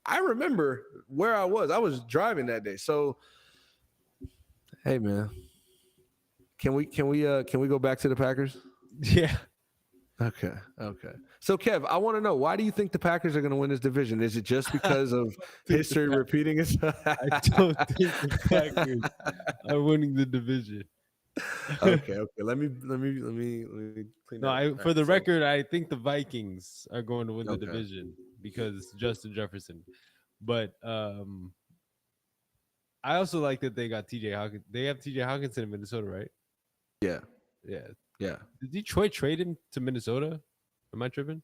I remember where I was driving that day. So hey man, can we go back to the Packers? Yeah. Okay. So Kev, I want to know, why do you think the Packers are going to win this division? Is it just because of history repeating itself? I don't think the Packers are winning the division. Okay. Let me clean No, for the record, I think the Vikings are going to win the division because Justin Jefferson. But I also like that they got TJ Hawkins. They have TJ Hawkinson in Minnesota, right? Yeah. Did Detroit trade him to Minnesota? Am I tripping?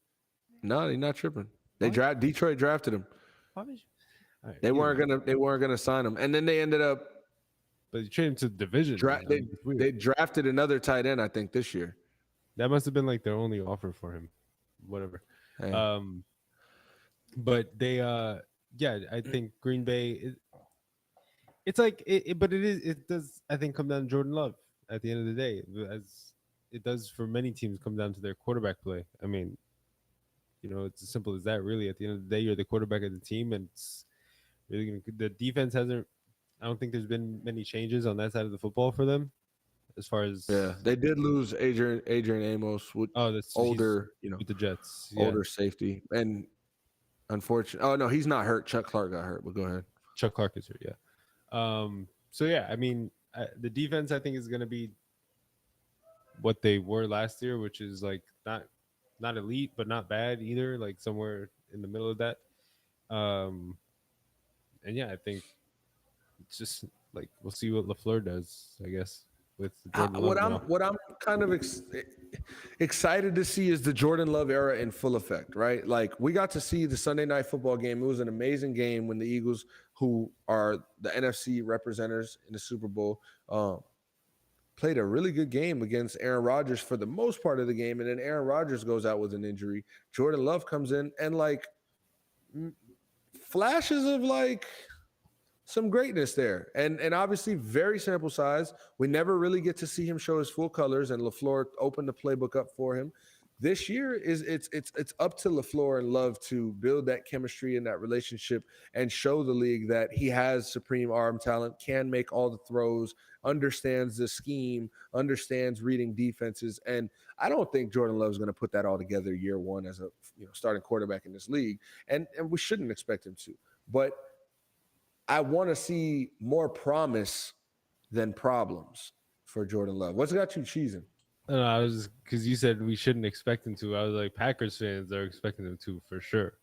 No, they're not tripping. Detroit drafted him. Right, they weren't gonna sign him, and then they ended up. But they traded him to the division. They drafted another tight end, I think, this year. That must have been like their only offer for him. Whatever. Hey. But they I think Green Bay. It's like it does. I think come down to Jordan Love at the end of the day, as it does for many teams, come down to their quarterback play. I mean, it's as simple as that. Really, at the end of the day, you're the quarterback of the team, and it's really the defense hasn't. I don't think there's been many changes on that side of the football for them, as far as they did lose Adrian Amos with older, with the Jets, older safety, and unfortunately, oh no, he's not hurt. Chuck Clark got hurt, but go ahead. Chuck Clark is hurt, yeah. So yeah, I mean, the defense I think is going to be what they were last year, which is like not elite, but not bad either, like somewhere in the middle of that. And yeah, I think it's just like we'll see what LaFleur does, I guess. With what I'm kind of excited to see is the Jordan Love era in full effect, right? Like we got to see the Sunday Night Football game. It was an amazing game when the Eagles, who are the NFC representatives in the Super Bowl, played a really good game against Aaron Rodgers for the most part of the game, and then Aaron Rodgers goes out with an injury. Jordan Love comes in and like flashes of like some greatness there, and obviously very sample size. We never really get to see him show his full colors, and LaFleur opened the playbook up for him. This year is it's up to LaFleur and Love to build that chemistry and that relationship and show the league that he has supreme arm talent, can make all the throws, understands the scheme, understands reading defenses. And I don't think Jordan Love is going to put that all together year one as a starting quarterback in this league. And we shouldn't expect him to. But I want to see more promise than problems for Jordan Love. What's got you cheesing? I was because you said we shouldn't expect him to. I was like, Packers fans are expecting him to for sure,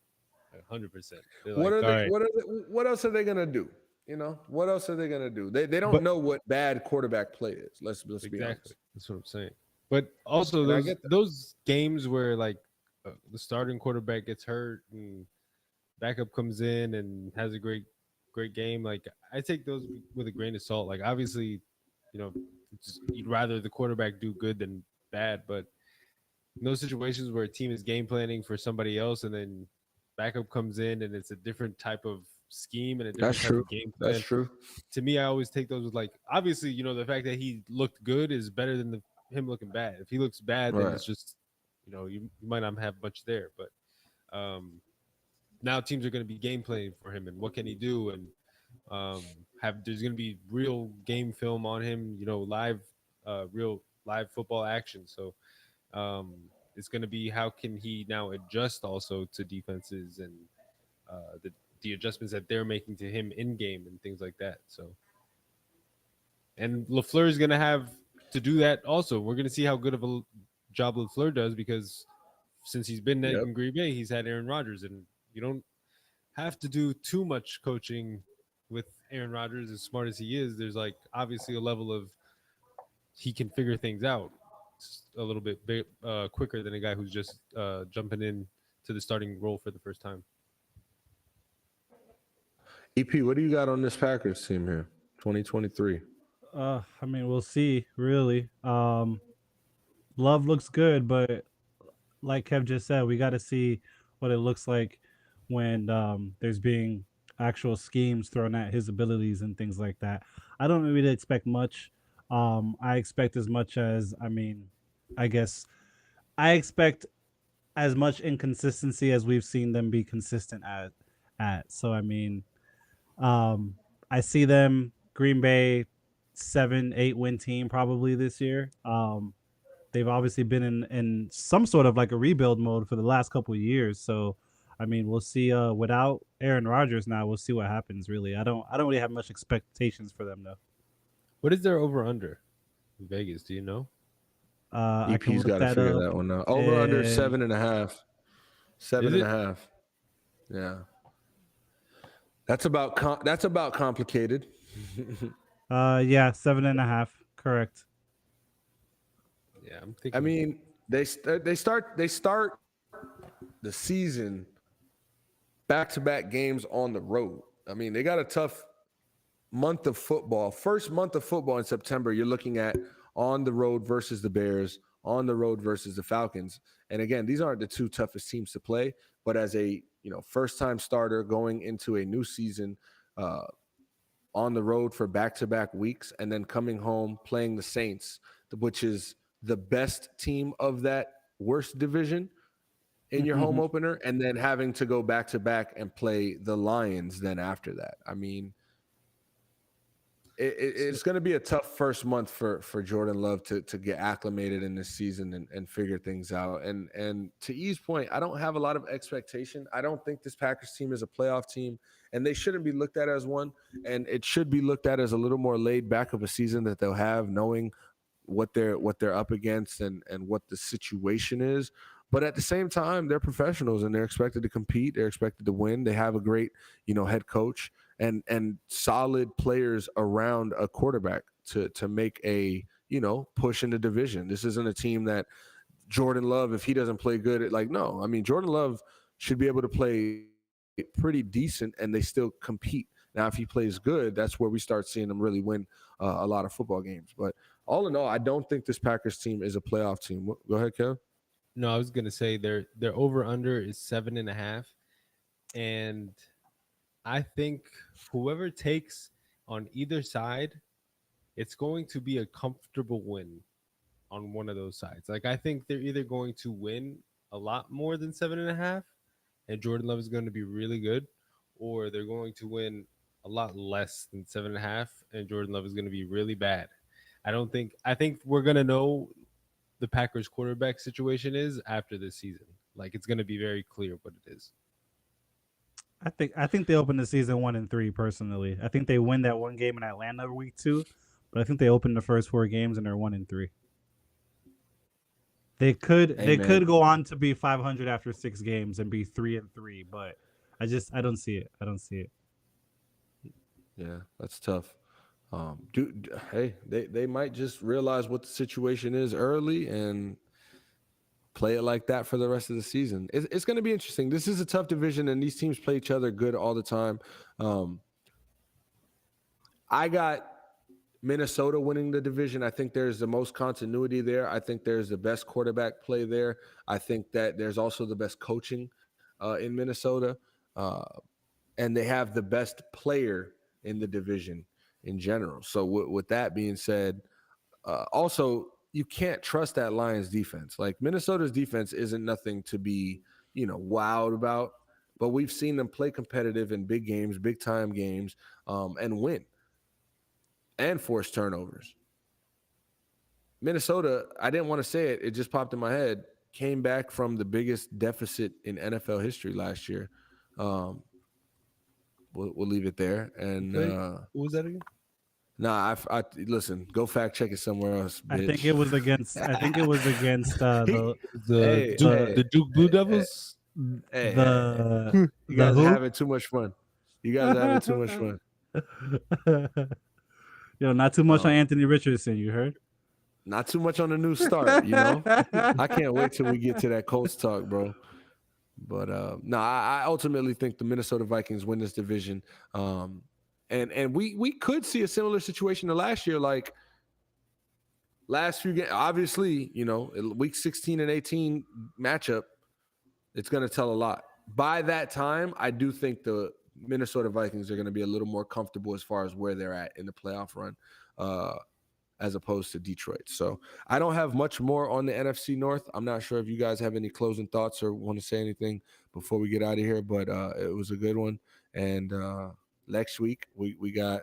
100%. They're What like, are all they? right, What else are they gonna do? What else are they gonna do? They don't but know what bad quarterback play is. Let's be exactly, honest. that's what I'm saying. But also And I those get that. those games where like the starting quarterback gets hurt and backup comes in and has a great game. Like I take those with a grain of salt. Like obviously, you'd rather the quarterback do good than bad, but in those situations where a team is game planning for somebody else and then backup comes in and it's a different type of scheme and a That's different type true. of game That's plan. true. To me, I always take those with like obviously, the fact that he looked good is better than him looking bad. If he looks bad, then Right. it's just you might not have much there. But now teams are going to be game planning for him and what can he do and have there's going to be real game film on him, live, real live football action. So um, it's going to be how can he now adjust also to defenses and the adjustments that they're making to him in game and things like that. So, and LaFleur is going to have to do that also. We're going to see how good of a job LaFleur does because since he's been Yep. in Green Bay, he's had Aaron Rodgers, and you don't have to do too much coaching with Aaron Rodgers. As smart as he is, there's like obviously a level of he can figure things out a little bit quicker than a guy who's just jumping in to the starting role for the first time. EP, what do you got on this Packers team here? 2023. I mean, we'll see. Really, Love looks good, but like Kev just said, we got to see what it looks like when there's being actual schemes thrown at his abilities and things like that. I don't really expect much. I expect as much as I guess I expect as much inconsistency as we've seen them be consistent at. So um, I see them Green Bay 7-8 win team probably this year. They've obviously been in some sort of like a rebuild mode for the last couple of years. So we'll see without Aaron Rodgers now, we'll see what happens really. I don't really have much expectations for them though. What is their over under in Vegas? Do you know? I can EP's look got to that figure up. that one out. Over under And 7.5. Seven Is and it? a half. Yeah. That's about complicated. yeah, 7.5. Correct. Yeah, I'm I thinking. mean, they start the season back-to-back games on the road. I mean, they got a tough month of football. First month of football in September, you're looking at on the road versus the Bears, on the road versus the Falcons. And again, these aren't the two toughest teams to play, but as a first-time starter going into a new season, uh, on the road for back-to-back weeks, and then coming home playing the Saints, which is the best team of that worst division in your home Mhm. opener, and then having to go back-to-back and play the Lions then after that. I mean, it's going to be a tough first month for Jordan Love to get acclimated in this season and figure things out. And to E's point, I don't have a lot of expectation. I don't think this Packers team is a playoff team, and they shouldn't be looked at as one. And it should be looked at as a little more laid back of a season that they'll have, knowing what they're up against and what the situation is. But at the same time, they're professionals and they're expected to compete. They're expected to win. They have a great, head coach and solid players around a quarterback to make a push in the division. This isn't a team that Jordan Love, if he doesn't play good, no. I mean, Jordan Love should be able to play pretty decent and they still compete. Now, if he plays good, that's where we start seeing them really win a lot of football games. But all in all, I don't think this Packers team is a playoff team. Go ahead, Kev. No, I was gonna say their over under is 7.5, and I think whoever takes on either side, it's going to be a comfortable win. on one of those sides. Like I think they're either going to win a lot more than 7.5, and Jordan Love is going to be really good, or they're going to win a lot less than 7.5, and Jordan Love is going to be really bad. I don't think. I think we're gonna know the Packers quarterback situation is after this season. Like it's going to be very clear what it is. I think they open the season 1-3 personally. I think they win that one game in Atlanta week 2, but I think they open the first 4 games and they're 1-3. They could go on to be 500 after 6 games and be 3-3, but I don't see it. I don't see it. Yeah, that's tough. Hey, they might just realize what the situation is early and play it like that for the rest of the season. It's going to be interesting. This is a tough division, and these teams play each other good all the time. I got Minnesota winning the division. I think there's the most continuity there. I think there's the best quarterback play there. I think that there's also the best coaching in Minnesota. And they have the best player in the division in general. So with that being said, also you can't trust that Lions defense. Like Minnesota's defense isn't nothing to be, wowed about, but we've seen them play competitive in big games, big time games, and win and force turnovers. Minnesota, I didn't want to say it, it just popped in my head, came back from the biggest deficit in NFL history last year. We'll leave it there. And What was that again? nah, I listen. Go fact check it somewhere else. Bitch. I think it was against. The Duke Blue Devils. Hey, the you guys who? are having too much fun. You guys are having too much fun. Yo, not too much on Anthony Richardson. You heard? Not too much on the new start. I can't wait till we get to that Colts talk, bro. But no, I ultimately think the Minnesota Vikings win this division. And we could see a similar situation to last year, like last few games. Obviously, week 16 and 18 matchup, it's going to tell a lot. By that time, I do think the Minnesota Vikings are going to be a little more comfortable as far as where they're at in the playoff run, as opposed to Detroit. So I don't have much more on the NFC North. I'm not sure if you guys have any closing thoughts or want to say anything before we get out of here, but it was a good one. And next week, we got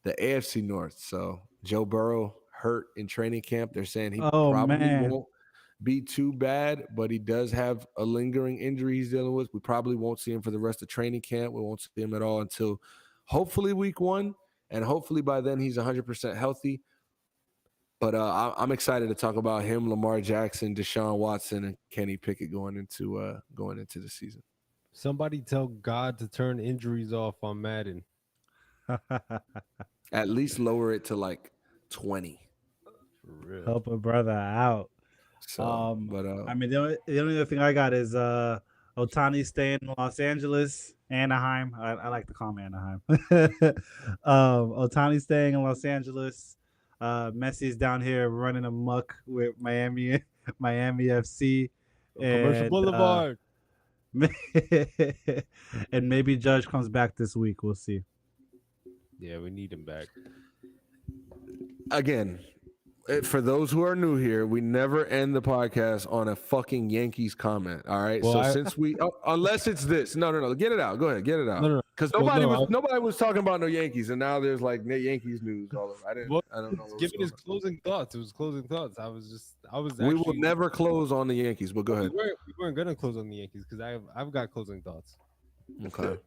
the AFC North. So Joe Burrow hurt in training camp. They're saying he probably won't be too bad, but he does have a lingering injury he's dealing with. We probably won't see him for the rest of training camp. We won't see him at all until hopefully week 1. And hopefully by then he's 100% healthy. But I'm excited to talk about him, Lamar Jackson, Deshaun Watson, and Kenny Pickett going into the season. Somebody tell God to turn injuries off on Madden. At least lower it to like 20. For real. Help a brother out. So, I mean, the only other thing I got is Otani staying in Los Angeles, Anaheim. I like to call him Anaheim. Otani staying in Los Angeles. Messi's down here running amok with Miami FC. Commercial Boulevard. And maybe Judge comes back this week. We'll see. Yeah, we need him back. Again, for those who are new here, we never end the podcast on a fucking Yankees comment. All right. Well, since we, unless it's this, no, get it out. Go ahead, get it out. No. Because nobody was talking about no Yankees, and now there's like Yankees news all over. I don't know. Giving his closing thoughts. It was closing thoughts. We will never close on the Yankees, but go ahead. We weren't gonna close on the Yankees because I've got closing thoughts. Okay.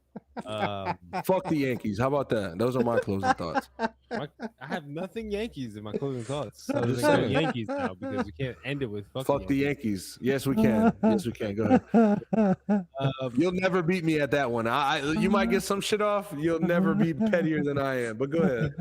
Fuck the Yankees. How about that? Those are my closing thoughts. I have nothing Yankees in my closing thoughts. So I'm just saying Yankees now because we can't end it with fuck the Yankees. Yes, we can. Yes, we can. Go ahead. You'll never beat me at that one. You might get some shit off. You'll never be pettier than I am. But go ahead.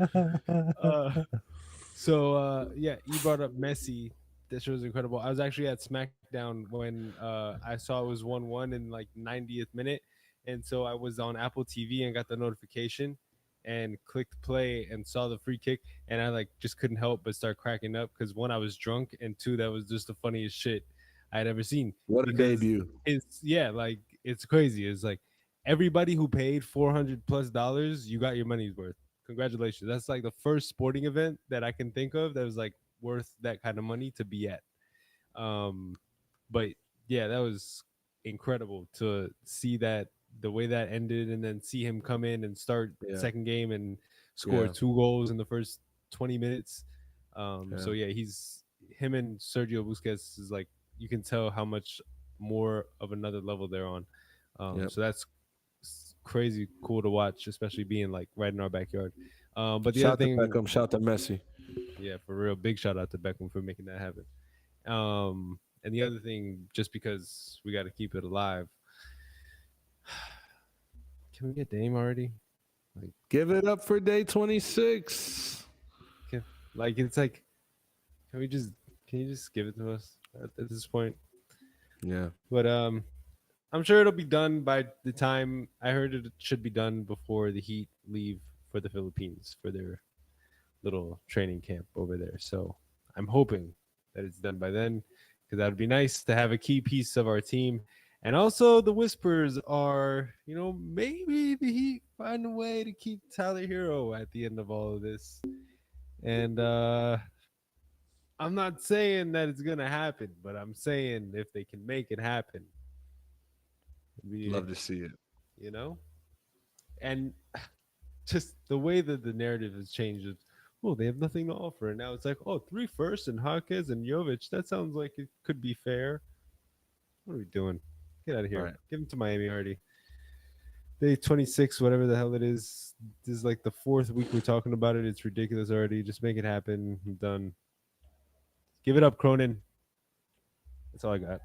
Yeah, you brought up Messi. This was incredible. I was actually at SmackDown when I saw it was 1-1 in like 90th minute. And so I was on Apple TV and got the notification and clicked play and saw the free kick. And I just couldn't help but start cracking up because 1, I was drunk, and 2, that was just the funniest shit I'd ever seen. What a debut. It's crazy. It's like everybody who paid $400+ you got your money's worth. Congratulations. That's like the first sporting event that I can think of that was like worth that kind of money to be at. But yeah, that was incredible to see that the way that ended, and then see him come in and start Yeah. second game and score Yeah. 2 goals in the first 20 minutes. So Yeah. yeah, he's him and Sergio Busquets is like, you can tell how much more of another level they're on. Yep. So that's crazy cool to watch, especially being like right in our backyard. But the other Shout to thing, Beckham. Shout to Messi. yeah, for real, big shout out to Beckham for making that happen. And the other thing, just because we got to keep it alive, can we get Dame already? Give it up for day 26. Can, like it's like, can we just can you just give it to us at this point? Yeah. But I'm sure it'll be done by the time, I heard it should be done before the Heat leave for the Philippines for their little training camp over there. So I'm hoping that it's done by then, because that would be nice to have a key piece of our team. And also, the whispers are, maybe the Heat find a way to keep Tyler Hero at the end of all of this. And I'm not saying that it's gonna happen, but I'm saying if they can make it happen, Love to see it. you know. And just the way that the narrative has changed. Oh, they have nothing to offer, and now it's like, oh, 3 firsts and Jaquez and Jovic. That sounds like it could be fair. What are we doing? Get out of here. Right. Give him to Miami already. Day 26, whatever the hell it is. This is like the 4th week we're talking about it. It's ridiculous already. Just make it happen. I'm done. Give it up, Cronin. That's all I got.